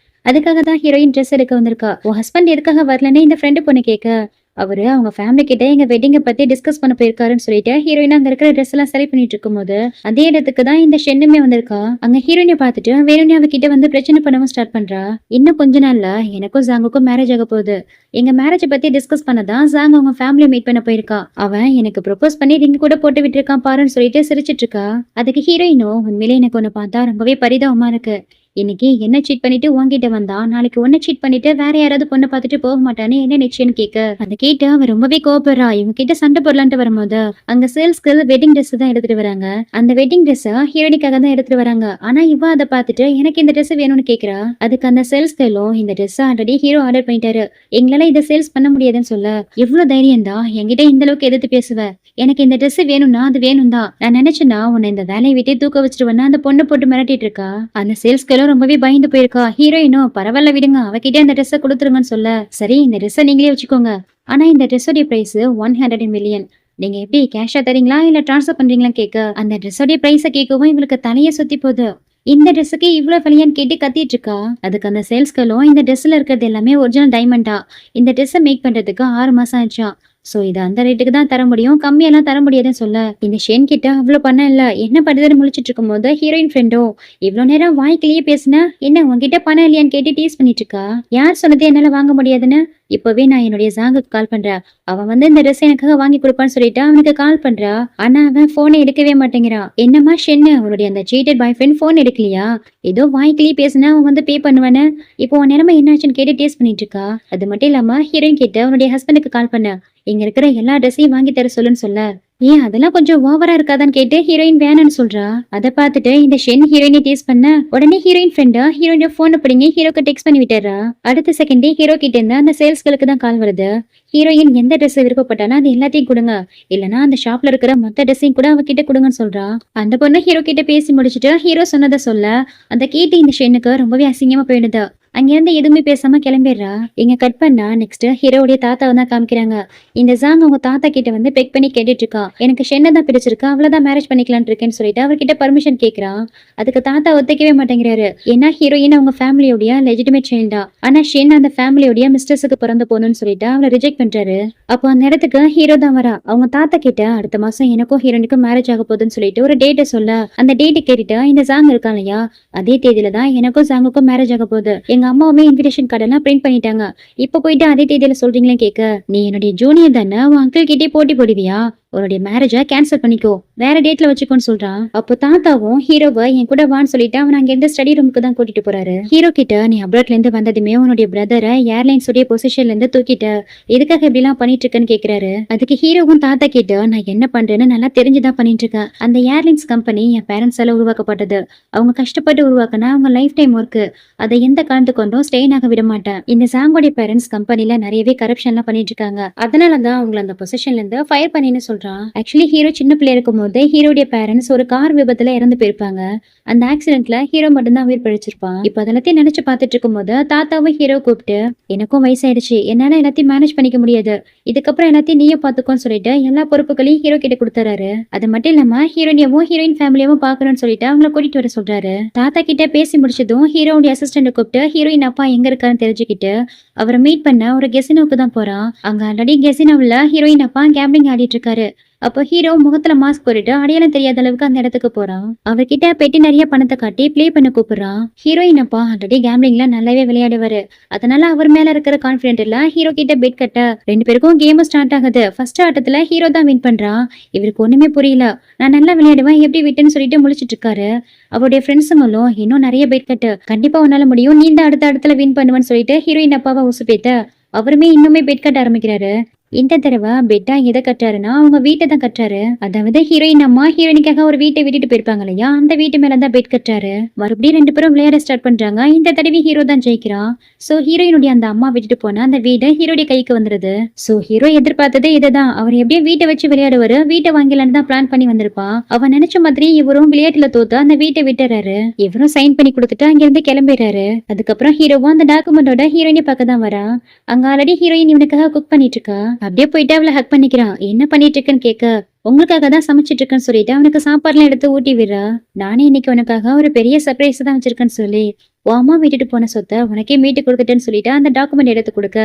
அதுக்காக தான் ஹீரோயின் ட்ரெஸ் எடுக்க வந்திருக்கா. உன் ஹஸ்பண்ட் எதுக்காக வரலன்னு இந்த ஃப்ரெண்டு பொண்ணு கேட்க, அவரு அவங்க ஃபேமிலி கிட்ட எங்க வெட்டிங்க பத்தி டிஸ்கஸ் பண்ண போயிருக்காருன்னு சொல்லிட்டு ஹீரோயின் அங்க இருக்கிற ட்ரெஸ் எல்லாம் செலக்ட் பண்ணிட்டு இருக்கும்போது அதே இடத்துக்கு தான் இந்த ஷென்னுமே வந்திருக்கா. அங்க ஹீரோயினை பார்த்துட்டு வேணும்னே அவகிட்ட வந்து பிரச்சனை பண்ணவும் ஸ்டார்ட் பண்றா. இன்னும் கொஞ்ச நாள்ல எனக்கும் ஜாங்குக்கும் மேரேஜ் ஆக போகுது. எங்க மேரேஜ் பத்தி டிஸ்கஸ் பண்ணதான் ஜாங் அவங்க ஃபேமிலியை மீட் பண்ண போயிருக்கா. அவன் எனக்கு ப்ரொபோஸ் பண்ணி ரிங் கூட போட்டு விட்டுருக்கான் பாருன்னு சொல்லிட்டு சிரிச்சிட்டு இருக்கா. அதுக்கு ஹீரோயினும் உண்மையிலே எனக்கு ஒண்ணு பார்த்தா ரொம்பவே பரிதாபமா இருக்கு. இன்னைக்கு என்ன சீட் பண்ணிட்டு உன்கிட்ட வந்தா நாளைக்கு உன்னை சீட் பண்ணிட்டு வேற யாராவது பொண்ணை பார்த்துட்டு போக மாட்டான்னு என்ன நிச்சயம் கேட்க அதை கேட்டு அவன் ரொம்பவே கோபப்படுறா. இவங்க கிட்ட சண்டை போடலான்ட்டு வரும்போது அங்க சேல்ஸ்க்கு வெட்டிங் ட்ரெஸ் தான் எடுத்துட்டு வராங்க. அந்த வெட்டிங் ட்ரெஸ் ஹீரோனிக்காக தான் எடுத்துட்டு வராங்க. ஆனா இவ அதை பார்த்துட்டு எனக்கு இந்த ட்ரெஸ் வேணும்னு கேக்குறா. அதுக்கு அந்த சேல்ஸ் கையிலும் இந்த ட்ரெஸ் ஆல்ரெடி ஹீரோ ஆர்டர் பண்ணிட்டாரு, எங்களால இதை சேல்ஸ் பண்ண முடியாதுன்னு சொல்ல எவ்வளவு தைரியம் தான் என்கிட்ட இந்த அளவுக்கு எதிர்த்து பேசுவ, எனக்கு இந்த ட்ரெஸ் வேணும்னா அது வேணும் தான், நான் நினைச்சேன்னா உன்னை இந்த வேலையை விட்டு தூக்க வச்சிருவேன்னா அந்த பொண்ணை போட்டு மிரட்டிட்டு இருக்கா. அந்த சேல்ஸ் ரொம்பவே பயந்து போயிருக்கா. ஹீரோயினும் பரவாயில்ல விடுங்க, அவகிட்ட அந்த ட்ரெஸ்ஸை கொடுத்துருங்கன்னு சொல்ல சரி இந்த ட்ரெஸ்ஸை நீங்களே வச்சுக்கோங்க, ஆனா இந்த ட்ரெஸ்ஸோடைய பிரைஸ் 100 மில்லியன், நீங்க எப்படி கேஷா தரீங்களா இல்ல டிரான்ஸ்ஃபர் பண்றீங்களா கேட்க அந்த ட்ரெஸ்ஸோடைய பிரைஸை கேட்கவும் இவளுக்கு தலைய சுத்தி போகுது. இந்த ட்ரெஸ்ஸுக்கு இவ்வளவு விலையான்னு கேட்டு கத்திட்டு இருக்கா. அதுக்கு அந்த சேல்ஸ்களும் இந்த ட்ரெஸ்ல இருக்கிறது எல்லாமே ஒரிஜினல் டைமண்டா, இந்த ட்ரெஸ்ஸை மேக் பண்றதுக்கு 6 மாசம் ஆச்சா, சோ இது அந்த ரேட்டுக்கு தான் தர முடியும், கம்மியெல்லாம் தர முடியாதுன்னு சொல்ல இந்த ஷேன் கிட்ட அவ்வளவு பண்ண இல்ல என்ன படுதுன்னு முழிச்சிட்டு இருக்கும் போது ஹீரோயின் ஃப்ரெண்டோ இவ்வளவு நேரம் வாய்க்கிலேயே பேசுனா என்ன உங்ககிட்ட பணம் இல்லையான்னு கேட்டு டீஸ் பண்ணிட்டு இருக்கா. யார் சொன்னது என்னால வாங்க முடியாதுன்னு, இப்பவே நான் என்னுடைய ஜாங்குக்கு கால் பண்றேன், அவன் வந்து இந்த ட்ரெஸ் எனக்காக வாங்கி கொடுப்பான்னு சொல்லிட்டு அவனுக்கு கால் பண்றா. ஆனா அவன் போனை எடுக்கவே மாட்டேங்கிறான். என்னமா ஷென்னு உன்னுடைய அந்த சீட்டட் பாய் ஃப்ரெண்ட் போன் எடுக்கலையா, ஏதோ வாய்க்கிலேயே பேசுனா அவன் வந்து பே பண்ணுவானு, இப்போ உன் நிலைமை என்னாச்சுன்னு கேட்டு டேஸ்ட் பண்ணிட்டு இருக்கா. அது மட்டும் இல்லாம ஹீரோயின் கிட்ட உன்னுடைய ஹஸ்பண்டுக்கு கால் பண்ண இங்க இருக்கிற எல்லா ட்ரெஸ்ஸையும் வாங்கி தர சொல்லுன்னு சொல்ல ஏன் அதெல்லாம் கொஞ்சம் ஓவரா இருக்காதான்னு கேட்டு ஹீரோயின் வேணும்னு சொல்றா. அதை பார்த்துட்டு இந்த ஷென் ஹீரோயினை டேஸ்ட் பண்ண உடனே ஹீரோயின் ஃப்ரெண்டா ஹீரோயின் போன் அப்படிங்க ஹீரோக்கு டெக்ஸ்ட் பண்ணி விட்டுறா. அடுத்த செகண்டே ஹீரோ கிட்ட இருந்து அந்த சேல்ஸ்களுக்கு தான் கால் வருது. ஹீரோயின் எந்த ட்ரெஸ் விருப்பப்பட்டாலும் அது எல்லாத்தையும் கொடுங்க, இல்லனா அந்த ஷாப்ல இருக்கிற மொத்த ட்ரெஸ்ஸையும் கூட அவகிட்ட கொடுங்கன்னு சொல்றா. அந்த பொண்ணு ஹீரோ கிட்ட பேசி முடிச்சுட்டு ஹீரோ சொன்னதை சொல்ல அந்த கேட்டு இந்த ஷென்னுக்கு ரொம்பவே அசிங்கமா போயிடுது. அங்கிருந்து எதுவுமே பேசாம கிளம்பிடுறா. இங்க கட் பண்ணா நெக்ஸ்ட் ஹீரோடைய தாத்தாவை தான் காமிக்கிறாங்க. இந்த ஜாங் அவங்க தாத்தா கிட்ட வந்து பெக் பண்ணி கேட்டுட்டு இருக்கா, எனக்கு ஷென்னை தான் பிடிச்சிருக்கு, அவ்வளவுதான் மேரேஜ் பண்ணிக்கலான் இருக்கேன்னு சொல்லிட்டு அவர்கிட்ட பர்மிஷன் கேட்கறான். அதுக்கு தாத்தா ஒத்துக்கவே மாட்டேங்கிறாரு. ஏன்னா ஹீரோயின் அவங்க ஃபேமிலியோடைய லெஜிட்டிமேட் சைல்டா, ஆனா ஷென் அந்த ஃபேமிலியோடைய மிஸ்டர்ஸுக்கு பிறந்த போகணும்னு சொல்லிட்டு அவளை ரிஜெக்ட் பண்றாரு. அப்போ அந்த இடத்துக்கு ஹீரோ தான் வரா. அவங்க தாத்தா கிட்ட அடுத்த மாசம் எனக்கும் ஹீரோனுக்கும் மேரேஜ் ஆக போகுதுன்னு சொல்லிட்டு ஒரு டேட்டை சொல்ல அந்த டேட்டை கேட்டுட்டு இந்த ஜாங் இருக்கான் இல்லையா, அதே தேதியில தான் எனக்கும் ஜாங்குக்கும் மேரேஜ் ஆக போகுது, எங்க அம்மாவுமே இன்விடேஷன் கார்டு எல்லாம் பிரிண்ட் பண்ணிட்டாங்க, இப்ப போயிட்டு அதே தேதியில சொல்றீங்களே கேட்க நீ என்னுடைய ஜூனியர் தானே, உன் அங்கிள் கிட்டே போட்டி போடுவியா, உன்னுடைய மேரேஜ கேன்சல் பண்ணிக்கோ, வேற டேட்ல வச்சுக்கோன்னு சொல்றான். அப்போ தாத்தாவும் ஹீரோவை என் கூட வான்னு சொல்லிட்டு அவன் அங்க இருந்து ஸ்டடி ரூமுக்கு தான் கூட்டிட்டு போறாரு. ஹீரோ கிட்ட நீ அப்ராட்ல இருந்து வந்ததுமே உன்னுடைய பிரதரை ஏர்லைன்ஸ் உடைய பொசிஷன்ல இருந்து தூக்கிட்ட, எதுக்காக இப்படி எல்லாம் பண்ணிட்டு இருக்கேன்னு கேக்குறாரு. அதுக்கு ஹீரோவும் தாத்தா கிட்ட நான் என்ன பண்றேன்னு நல்லா தெரிஞ்சுதான் பண்ணிட்டு இருக்கேன், அந்த ஏர்லைன்ஸ் கம்பெனி என் பேரண்ட்ஸால உருவாக்கப்பட்டது, அவங்க கஷ்டப்பட்டு உருவாக்குனா அவங்க லைஃப் டைம் ஒர்க், அதை எந்த காரணத்து கொண்டும் ஸ்டெயின் ஆக விட மாட்டேன். இந்த சாங்கோடைய பேரண்ட்ஸ் கம்பெனில நிறையவே கரப்ஷன் எல்லாம் பண்ணிட்டு இருக்காங்க, அதனாலதான் அவங்களை அந்த பொசிஷன்ல இருந்து ஃபயர் பண்ணின்னு சொல்றான். ஆக்சுவலி ஹீரோ சின்ன பிள்ளை இருக்கும் போது ஹீரோடைய பேரண்ட்ஸ் ஒரு கார் விபத்துல இறந்து போயிருப்பாங்க. அந்த ஆக்சிடென்ட்ல ஹீரோ மட்டும்தான் உயிர் பழிச்சிருப்பான். இப்ப அதெல்லாத்தையும் நினைச்சு பார்த்துட்டு இருக்கும் போது தாத்தாவும் ஹீரோ கூப்பிட்டு எனக்கும் வயசாயிடுச்சு, என்னால எல்லாத்தையும் மேனேஜ் பண்ணிக்க முடியாது, இதுக்கப்புறம் எல்லாத்தையும் நீயே பாத்துக்கோன்னு சொல்லிட்டு எல்லா பொறுப்புகளையும் ஹீரோ கிட்ட கொடுத்துறாரு. அது மட்டும் இல்லாம ஹீரோனியாவும் ஹீரோயின் ஃபேமிலியாவும் பாக்கணும்னு சொல்லிட்டு அவங்களை கூட்டிட்டு வர சொல்றாரு. தாத்தா கிட்ட பேசி முடிச்சதும் ஹீரோடைய அசிஸ்டன்ட் கூப்பிட்டு ஹீரோயின் அப்பா எங்க இருக்காருன்னு தெரிஞ்சுக்கிட்டு அவரை மீட் பண்ண ஒரு கெசினோவுக்கு தான் போறான். அங்க ஆல்ரெடி கெசினோவில் ஹீரோயின் அப்பா கேம்பிளிங் ஆடிட்டு இருக்காரு. அப்போ ஹீரோ முகத்துல மாஸ்க் போட்டுட்டு அடையாளம் தெரியாத அளவுக்கு அந்த இடத்துக்கு போறான். அவர்கிட்ட பெட்டி நிறைய பணத்தை காட்டி பிளே பண்ண கூப்பிடுறான். ஹீரோயின் அப்பா ஆல்ரெடி கேம்பிளிங்ல நல்லாவே விளையாடுவாரு, அதனால அவர் மேல இருக்கிற கான்பிடென்ட்ல ஹீரோ கிட்ட பெட் கட்ட ரெண்டு பேருக்கும் கேம் ஸ்டார்ட் ஆகுது. ஃபர்ஸ்ட் ஆட்டத்துல ஹீரோ தான் வின் பண்றான். இவருக்கு ஒண்ணுமே புரியல, நான் நல்லா விளையாடுவேன் எப்படி விட்டுன்னு சொல்லிட்டு முழிச்சிட்டு இருக்காரு. அவருடைய ஃப்ரெண்ட்ஸுங்களும் இன்னும் நிறைய பெட் கட்டு, கண்டிப்பா உன்னால முடியும், நீ தான் அடுத்த இடத்துல வின் பண்ணுவேன்னு சொல்லிட்டு ஹீரோயின் அப்பாவை உசுப்பேத்த அவருமே இன்னுமே பெட் கட்ட ஆரம்பிக்கிறாரு. இந்த தடவை பெட்டா எதை கட்டுறாருன்னா அவங்க வீட்டை தான் கட்டுறாரு. அதாவது ஹீரோயின் அம்மா ஹீரோயினுக்காக ஒரு வீட்டை விட்டுட்டு போயிருப்பாங்க இல்லையா, அந்த வீட்டு மேலதான் பெட் கட்டுறாரு. மறுபடியும் ரெண்டு பேரும் விளையாட ஸ்டார்ட் பண்றாங்க. இந்த தடவை ஹீரோ தான் ஜெயிக்கிறான். சோ ஹீரோயினுடைய அந்த அம்மா விட்டுட்டு போனா அந்த வீடு ஹீரோடைய கைக்கு வந்துருது. சோ ஹீரோ எதிர்பார்த்ததே இதுதான், அவர் எப்படியும் வீட்டை வச்சு விளையாடுவாரு, வீட்டை வாங்கலான்னு தான் பிளான் பண்ணி வந்திருப்பான். அவன் நினைச்ச மாதிரி இவரும் விளையாட்டுல தோத்து அந்த வீட்டை விட்டுறாரு. இவரும் சைன் பண்ணி கொடுத்துட்டு அங்கிருந்து கிளம்பிடுறாரு. அதுக்கப்புறம் ஹீரோவும் அந்த டாக்குமெண்டோட ஹீரோயினை பார்க்க தான் வரா. அங்க ஆல்ரெடி ஹீரோயின் இவனுக்காக குக் பண்ணிட்டு இருக்கா. அப்படியே போயிட்டு அவளை ஹக் பண்ணிக்கிறான். என்ன பண்ணிட்டு இருக்குன்னு கேட்க உங்களுக்காக தான் சமைச்சிட்டு இருக்கேன்னு சொல்லிட்டு அவனுக்கு சாப்பாடுலாம் எடுத்து ஊட்டி விடுறா. நானே இன்னைக்கு உனக்காக ஒரு பெரிய சர்ப்ரைஸ் தான் வச்சிருக்கேன்னு சொல்லி உன் அம்மா விட்டுட்டு போன சொத்தை உனக்கே மீட்டு கொடுத்துட்டேன்னு சொல்லிட்டு அந்த டாக்குமெண்ட் எடுத்து கொடுக்க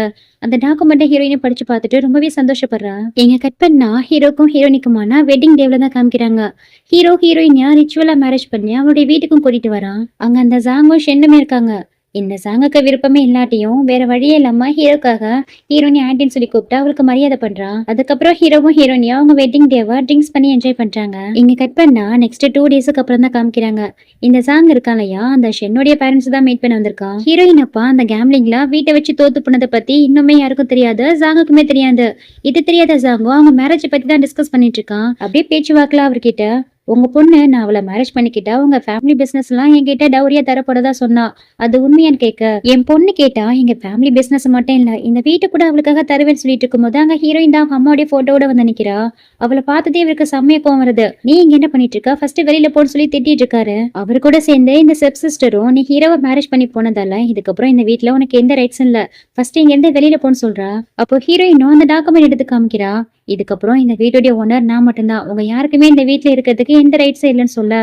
அந்த டாக்குமெண்ட்டை ஹீரோயினை படிச்சு பார்த்துட்டு ரொம்பவே சந்தோஷப்படுறா. எங்க கட் பண்ணா ஹீரோக்கும் ஹீரோயினுக்குமான வெட்டிங் டேவ்ல தான் காமிக்கிறாங்க. ஹீரோ ஹீரோயினியா ரிச்சுவலா மேரேஜ் பண்ணி அவளுடைய வீட்டுக்கும் கூட்டிட்டு வரான். அங்க அந்த ஜாங்கும் ஷென்னுமே இருக்காங்க. இந்த சாங்குக்கு விருப்பமே இல்லாட்டியும் வேற வழியே இல்லாம ஹீரோக்காக ஹீரோனி ஆண்டின்னு சொல்லி கூப்பிட்டு அவளுக்கு மரியாதை பண்றான். அதுக்கப்புறம் ஹீரோவும் ஹீரோனியும் அவங்க வெட்டிங் டேவை ட்ரிங்க்ஸ் பண்ணி என்ஜாய் பண்றாங்க. இங்க கட் பண்ணா நெக்ஸ்ட் 2 டேஸ்க்கு அப்புறம் தான் காமிக்கிறாங்க. இந்த சாங் இருக்கான் இல்லையா, அந்த ஷென்னுடைய பேரண்ட்ஸ் தான் மீட் பண்ண வந்திருக்கான். ஹீரோயின் அப்பா அந்த கேம்லிங்ல வீட்டை வச்சு தோத்து போனதை பத்தி இன்னுமே யாருக்கும் தெரியாது, ஜாங்குக்குமே தெரியாது. இது தெரியாத ஜாங்கோ அவங்க மேரேஜ் பத்தி தான் டிஸ்கஸ் பண்ணிட்டு இருக்கான். அப்படியே பேச்சுவாக்குல அவர்கிட்ட, உங்க பொண்ணு நான் அவளை மேரேஜ் பண்ணிக்கிட்டா உங்க ஃபேமிலி பிசினஸ் எல்லாம் என்கிட்ட டவுரியா தரப்போறதா சொன்னா, அது உண்மையான்னு கேட்க, என் பொண்ணு கேட்டா எங்க ஃபேமிலி பிசினஸ் மட்டும் இல்ல இந்த வீட்டை கூட அவளுக்காக தருவேன்னு சொல்லிட்டு இருக்கும்போது அங்க ஹீரோயின் தான் அவங்க அம்மாவுடைய போட்டோட வந்து நிக்கிறா. அவளை பார்த்ததே இவருக்கு செம்மையா கோவம் வருது. நீ இங்க என்ன பண்ணிட்டு இருக்க, ஃபர்ஸ்ட் வெளியில போன்னு சொல்லி திட்டிட்டு இருக்காரு. அவர் கூட சேர்ந்து இந்த ஸ்டெப் சிஸ்டரும் நீ ஹீரோவை மேரேஜ் பண்ணி போனதால இதுக்கப்புறம் இந்த வீட்டுல உனக்கு எந்த ரைட்ஸும் இல்ல, ஃபர்ஸ்ட் இங்க இருந்து வெளியில போன்னு சொல்றா. அப்போ ஹீரோயினும் அந்த டாக்குமெண்ட் எடுத்து காமிக்கிறா. இதுக்கப்புறம் இந்த வீட்டுடைய ஓனர் நான் மட்டும்தான், உங்க யாருக்குமே இந்த வீட்டுல இருக்கிறதுக்கு எந்த ரைட்ஸும் இல்லைன்னு சொல்ல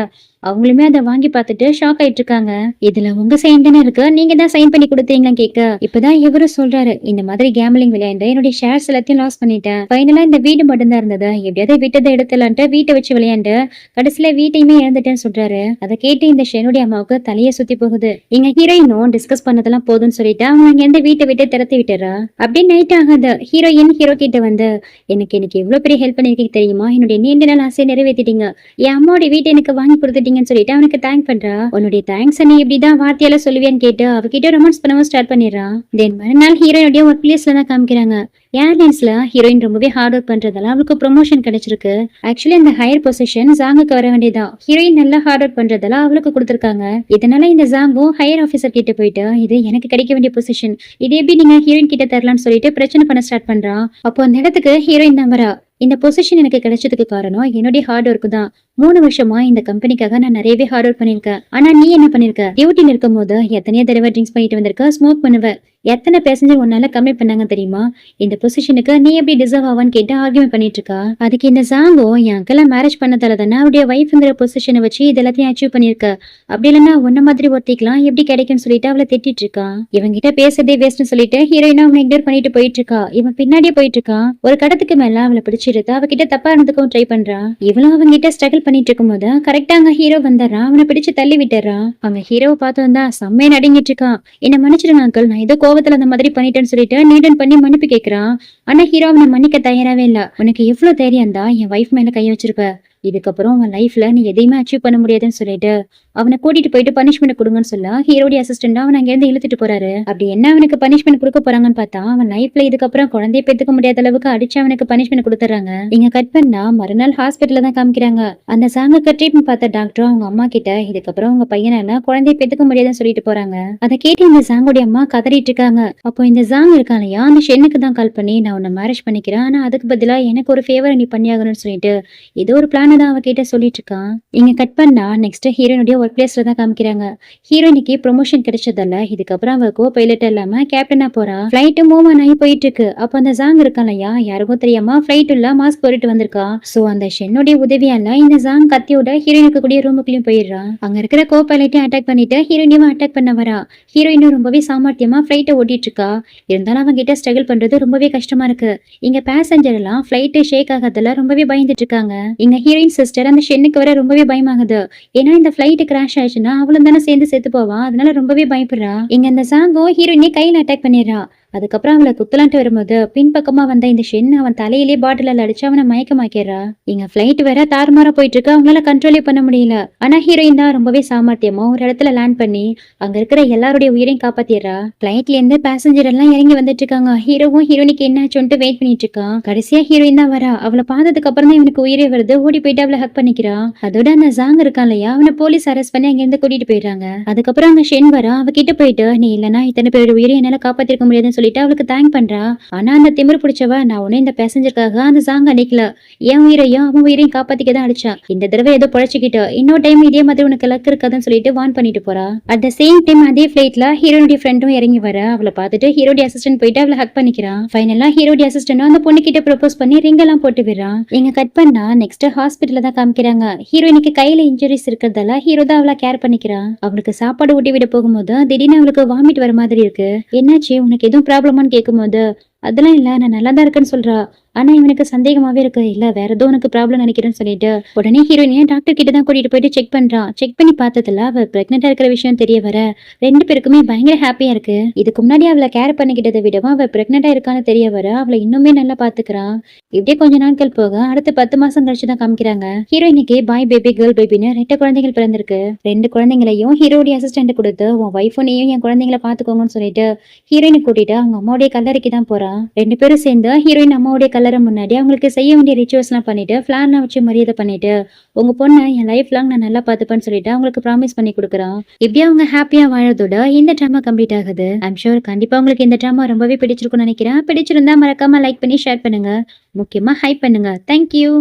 அவங்களுமே அதை வாங்கி பார்த்துட்டு ஷாக் ஆயிட்டு இருக்காங்க. இதுல உங்க சைன் தானே இருக்கு, நீங்க தான் சைன் பண்ணி கொடுத்தீங்களான்னு கேட்க, இப்பதான் இவரும் சொல்றாரு, இந்த மாதிரி கேம்பிளிங் விளையாண்டு என்னுடைய ஷேர்ஸ் எல்லாத்தையும் லாஸ் பண்ணிட்டேன். ஃபைனலா இந்த வீடு மட்டும்தான் இருந்தது, எப்படியாவது விட்டதை எடுத்துலான்ட்டு வீட்டை வச்சு விளையாண்டு கடைசியில வீட்டையுமே இழந்துட்டேன்னு சொல்றாரு. அதை கேட்டு இந்த ஷெனுடைய அம்மாவுக்கு தலையை சுத்தி போகுது. இங்க ஹீரோயினும் டிஸ்கஸ் பண்ணதெல்லாம் போதும்னு சொல்லிட்டு அவங்க அங்க இருந்து வீட்டை விட்டு திறத்தி விட்டுறா. அப்படியே நைட் ஆகாது. ஹீரோயின் ஹீரோ கிட்ட வந்து, எனக்கு எவ்வளவு பெரிய ஹெல்ப் பண்ணிருக்கீங்க தெரியுமா, என்னுடைய நீண்ட நாள் ஆசையை நிறைவேற்றிட்டீங்க, என் அம்மாவுடைய வீட்டை எனக்கு வாங்கி கொடுத்துட்டீங்க சொல்லிட்டு அவனுக்கு தேங்க் பண்றா. உன்னுடைய தேங்க்ஸ் நீ இப்படிதான் வார்த்தையால சொல்லுவேன்னு கேட்டு அவகிட்ட ரொமான்ஸ் பண்ணவும் ஸ்டார்ட் பண்ணிடுறா. தென் மறுநாள் ஹீரோயினுடைய ஒர்க் பிளேஸ்ல தான் காமிக்கிறாங்க. ஏர்லைன்ஸ்ல ஹீரோயின் ரொம்பவே ஹார்ட் ஒர்க் பண்றதால அவளுக்கு ப்ரொமோஷன் கிடைச்சிருக்கு. ஆக்சுவலி அந்த ஹையர் பொசிஷன் ஜாங்குக்கு வர வேண்டியதான், ஹீரோயின் நல்லா ஹார்ட் ஒர்க் பண்றதால அவளுக்கு கொடுத்துருக்காங்க. இதனால இந்த ஜாங்கும் ஹையர் ஆஃபீஸர் கிட்ட போயிட்டு, இது எனக்கு கிடைக்க வேண்டிய பொசிஷன், இது எப்படி நீங்க ஹீரோயின் கிட்ட தரலாம்னு சொல்லிட்டு பிரச்சனை பண்ண ஸ்டார்ட் பண்றா. அப்போ அந்த இடத்துக்கு ஹீரோயின் தான் வரா. இந்த பொசிஷன் எனக்கு கிடைச்சதுக்கு காரணம் என்னுடைய ஹார்ட் ஒர்க் தான். 3 வருஷமா இந்த கம்பெனிக்காக நான் நிறையவே ஹார்ட் ஒர்க் பண்ணிருக்கேன். ஆனா நீ என்ன பண்ணிருக்க, டியூட்டில இருக்கும் போது எத்தனையோ தடவை ட்ரிங்க்ஸ் பண்ணிட்டு வந்திருக்க, ஸ்மோக் பண்ணுவ, எத்தனை பேசஞ்சர் உன்னால கம்ப்ளைண்ட் பண்ணாங்க தெரியுமா, இந்த பொசிஷனுக்கு நீ எப்படி டிசர்வ் ஆவான்னு கேட்டு ஆர்கியூமெண்ட் பண்ணிட்டு இருக்கா. அதுக்கு இந்த ஜாங்கோ, என் அக்கெல்லாம் மேரேஜ் பண்ணதால தானே அவருடைய வைஃப்ங்கிற பொசிஷனை வச்சு இது எல்லாத்தையும் அச்சீவ் பண்ணிருக்க, அப்படி இல்லைன்னா உன்ன மாதிரி ஒருத்திக்கலாம் எப்படி கிடைக்கும்னு சொல்லிட்டு அவளை திட்டிட்டு இருக்கா. இவங்கிட்ட பேசுறதே வேஸ்ட்னு சொல்லிட்டு ஹீரோயினா அவனை இக்னோர் பண்ணிட்டு போயிட்டு இருக்கா. இவன் பின்னாடியே போயிட்டு இருக்கான். ஒரு கடத்துக்கு மேல அவளை பிடிச்சிருந்தா அவகிட்ட தப்பா இருந்ததுக்கும் ட்ரை பண்றா. இவளும் அவங்கிட்ட ஸ்ட்ரகிள் பண்ணிட்டு இருக்கும் போது கரெக்டா அங்க ஹீரோ வந்துடுறான். அவனை பிடிச்சு தள்ளி விட்டுறான். அங்க ஹீரோவை பார்த்து வந்தா செம்மையா நடுங்கிட்டு இருக்கான். என்ன மன்னிச்சிருங்க அங்கிள், நான் ஏதோ கோவத்துல அந்த மாதிரி பண்ணிட்டேன்னு சொல்லிட்டு நீடன் பண்ணி மன்னிப்பு கேட்கிறான். ஆனா ஹீரோ அவனை மன்னிக்க தயாராவே இல்ல. உனக்கு எவ்வளவு தைரியம் தான் என் வைஃப் மேல கை வச்சிருக்க, இதுக்கப்புறம் அவன் லைஃப்ல நீ எதையுமே அச்சீவ் பண்ண முடியாதுன்னு சொல்லிட்டு அவனை கூட்டிட்டு போயிட்டு பனிஷ்மெண்ட் கொடுங்கன்னு சொல்ல ஹீரோடைய அசிஸ்டன்ட் அவன் அங்க இருந்து இழுத்துட்டு போறாரு. அப்படி என்ன அவனுக்கு பனிஷ்மெண்ட் கொடுக்க போறாங்கன்னு பார்த்தா, அவன் லைஃப்ல இதுக்கப்புறம் குழந்தைய பெத்துக்க முடியாத அளவுக்கு அடிச்சு அவனுக்கு பனிஷ்மெண்ட் கொடுத்துறாங்க. இங்க கட் பண்ணா மறுநாள் ஹாஸ்பிட்டல்ல தான் காமிக்கிறாங்க. அந்த சாங்குக்கு ட்ரீட்மெண்ட் பார்த்த டாக்டர் அவங்க அம்மா கிட்ட, இதுக்கப்புறம் உங்க பையனால குழந்தைய பெத்துக்க முடியாதுன்னு சொல்லிட்டு போறாங்க. அதை கேட்டு இந்த சாங்குடைய அம்மா கதறிட்டு இருக்காங்க. அப்போ இந்த சாங் இருக்கான் இல்லையா, அந்த ஷென்னுக்கு தான் கால் பண்ணி, நான் உன்னை மேரேஜ் பண்ணிக்கிறேன், ஆனா அதுக்கு பதிலா எனக்கு ஒரு ஃபேவர் நீ பண்ணியாகணும்னு சொல்லிட்டு ஏதோ ஒரு பிளான் தான் அவகிட்ட சொல்லிட்டு இருக்கான். இங்க கட் பண்ணா நெக்ஸ்ட் ஹீரோனுடைய ஒர்க் பிளேஸ்ல தான் காமிக்கிறாங்க. ஹீரோயினுக்கு ப்ரொமோஷன் கிடைச்சதால இதுக்கப்புறம் அவ கோ பைலட் இல்லாம கேப்டனா போறா. ஃபிளைட் மூவ் ஆகி போயிட்டு இருக்கு. அப்ப அந்த ஜாங் இருக்கான் இல்லையா, யாருக்கும் தெரியாம ஃபிளைட் உள்ள மாஸ்க் போட்டுட்டு வந்திருக்கா. சோ அந்த ஷென்னுடைய உதவியால இந்த ஜாங் கத்தியோட ஹீரோயினுக்கு கூடிய ரூமுக்குள்ளயும் போயிடுறா. அங்க இருக்கிற கோ பைலட்டையும் அட்டாக் பண்ணிட்டு ஹீரோயினையும் அட்டாக் பண்ண வரா. ஹீரோயினும் ரொம்பவே சாமர்த்தியமா ஃபிளைட்டை ஓட்டிட்டு இருக்கா. இருந்தாலும் அவங்க கிட்ட ஸ்ட்ரகிள் பண்றது ரொம்பவே கஷ்டமா இருக்கு. இங்க பேசஞ்சர் எல்லாம் ஃபிளைட் ஷேக் ஆகாதல ரொம்பவே பயந்துட்டு இருக்காங்க. இங்க ஹீரோயின் சிஸ்டர் அந்த ஷென்னுக்கு வர ரொம்பவே பயமாகுது. ஏன்னா இந்த ஃபிளைட் கிராஷ் ஆயிடுச்சுன்னா அவளும் தானே சேர்ந்து செத்து போவா. அதனால ரொம்பவே பயப்படுறா. இங்க இந்த சாங்கோ ஹீரோயினே கையில அட்டாக் பண்ணிடுறா. அதுக்கப்புறம் அவளை குத்தலான்ட்டு வரும்போது பின்பக்கமா வந்த இந்த ஷென் அவன் தலையிலே பாட்டில அடிச்சு அவனை மயக்கமாக்கிறா. இங்க பிளைட் வேற தாறுமாறா போயிட்டு இருக்கு, அவங்களால கண்ட்ரோலே பண்ண முடியல. ஆனா ஹீரோயின் தான் ரொம்பவே சாமர்த்தியமா ஒரு இடத்துல லேண்ட் பண்ணி அங்க இருக்கிற எல்லாருடைய உயிரையும் காப்பாத்திடுறா. பிளைட்ல இருந்து பேசஞ்சர் எல்லாம் இறங்கி வந்துட்டு இருக்காங்க. ஹீரோவும் ஹீரோனிக்கு என்ன சொல்லிட்டு வெயிட் பண்ணிட்டு இருக்கான். கடைசியா ஹீரோயின் தான் வரா. அவளை பார்த்ததுக்கு அப்புறம் தான் இவனுக்கு உயிரே வருது. ஓடி போயிட்டு அவளை ஹக் பண்ணிக்கிறா. அதோட அந்த ஜாங் இருக்கான் இல்லையா, அவனை போலீஸ் அரெஸ்ட் பண்ணி அங்க இருந்து கூட்டிட்டு போயிடுறாங்க. அதுக்கப்புறம் அங்க ஷென் வரா. அவகிட்ட போயிட்டு, நீ இல்லனா இத்தனை பேரோட உயிரை என்னால காப்பாத்திருக்க முடியாதுன்னு சொல்லிட்டு அவளுக்கு தேங்க் பண்றா. ஆனா அந்த திமிரு பிடிச்சவ நான் உன்னை இந்த பேசஞ்சருக்காக அந்த சாங் அடிக்கல, என் உயிரையும் அவன் உயிரையும் காப்பாத்திக்க தான் அடிச்சா. இந்த தடவை ஏதோ பொழைச்சிக்கிட்டு இன்னொரு டைம் இதே மாதிரி உனக்கு லக் இருக்காதுன்னு சொல்லிட்டு வார்ன் பண்ணிட்டு போறா. அட் த சேம் டைம் அதே பிளைட்ல ஹீரோனுடைய ஃப்ரெண்டும் இறங்கி வர அவளை பார்த்துட்டு ஹீரோடைய அசிஸ்டன்ட் போயிட்டு அவளை ஹக் பண்ணிக்கிறான். ஃபைனலா ஹீரோடைய அசிஸ்டன்ட் அந்த பொண்ணு கிட்ட ப்ரொபோஸ் பண்ணி ரிங் எல்லாம் போட்டு விடுறான். இங்க கட் பண்ணா நெக்ஸ்ட் ஹாஸ்பிட்டல்ல தான் காமிக்கிறாங்க. ஹீரோயினுக்கு கையில இன்ஜுரிஸ் இருக்கிறதால ஹீரோ தான் அவளை கேர் பண்ணிக்கிறான். அவளுக்கு சாப்பாடு ஊட்டி விட போகும்போது திடீர்னு அவளுக்கு வாமிட் வர மாதிரி இருக்கு. என்னாச்சு, உனக்கு எதுவும் ப்ராப்ளமான்னு கேட்கும்போது அதெல்லாம் இல்ல, நான் நல்லா தான் இருக்கேன்னு சொல்றா. ஆனா இவனுக்கு சந்தேகமாவே இருக்கு, இல்ல வேற ஏதோ உனக்கு ப்ராப்ளம் நினைக்கிறேன்னு சொல்லிட்டு உடனே ஹீரோயினியை டாக்டர் கிட்ட தான் கூட்டிட்டு போயிட்டு செக் பண்றான். செக் பண்ணி பார்த்ததுல அவ பிரெக்னெண்டா இருக்கிற விஷயம் தெரிய வர ரெண்டு பேருக்குமே பயங்கர ஹாப்பியா இருக்கு. இதுக்கு முன்னாடி அவளை கேர் பண்ணிக்கிட்டதை விடவும் அவ பிரெக்னெண்டா இருக்கான்னு தெரிய வர அவளை இன்னுமே நல்லா பாத்துக்கிறான். இப்படியே கொஞ்ச நாட்கள் போக அடுத்து 10 மாசம் கழிச்சு தான் காமிக்கிறாங்க. ஹீரோயினுக்கு பாய் பேபி கேர்ள் பேபின்னு 2 குழந்தைகள் பிறந்திருக்கு. 2 குழந்தைங்களையும் ஹீரோடைய அசிஸ்டன்ட் கொடுத்து உன் வைஃபுனையும் என் குழந்தைங்களை பாத்துக்கோங்கன்னு சொல்லிட்டு ஹீரோயினை கூட்டிட்டு அவங்க அம்மாவுடைய கல்லறைக்கு தான் போறான். 2 பேரும் சேர்ந்து ஹீரோயின் அம்மாவுடைய கல்லறை முன்னாடி அவங்களுக்கு செய்ய வேண்டிய ரிச்சுவல்ஸ் எல்லாம் பண்ணிட்டு பிளான்லாம் வச்சு மரியாதை பண்ணிட்டு உங்க பொண்ணை என் லைஃப் லாங் நான் நல்லா பாத்துப்பேன்னு சொல்லிட்டு அவங்களுக்கு ப்ராமிஸ் பண்ணி கொடுக்குறான். இப்படியே அவங்க ஹாப்பியா வாழறதோட இந்த ட்ராமா கம்ப்ளீட் ஆகுது. ஐம் ஷூர் கண்டிப்பா உங்களுக்கு இந்த ட்ராமா ரொம்பவே பிடிச்சிருக்கும்னு நினைக்கிறேன். பிடிச்சிருந்தா மறக்காம லைக் பண்ணி ஷேர் பண்ணுங்க, முக்கியமா ஹைப் பண்ணுங்க. தேங்க்யூ.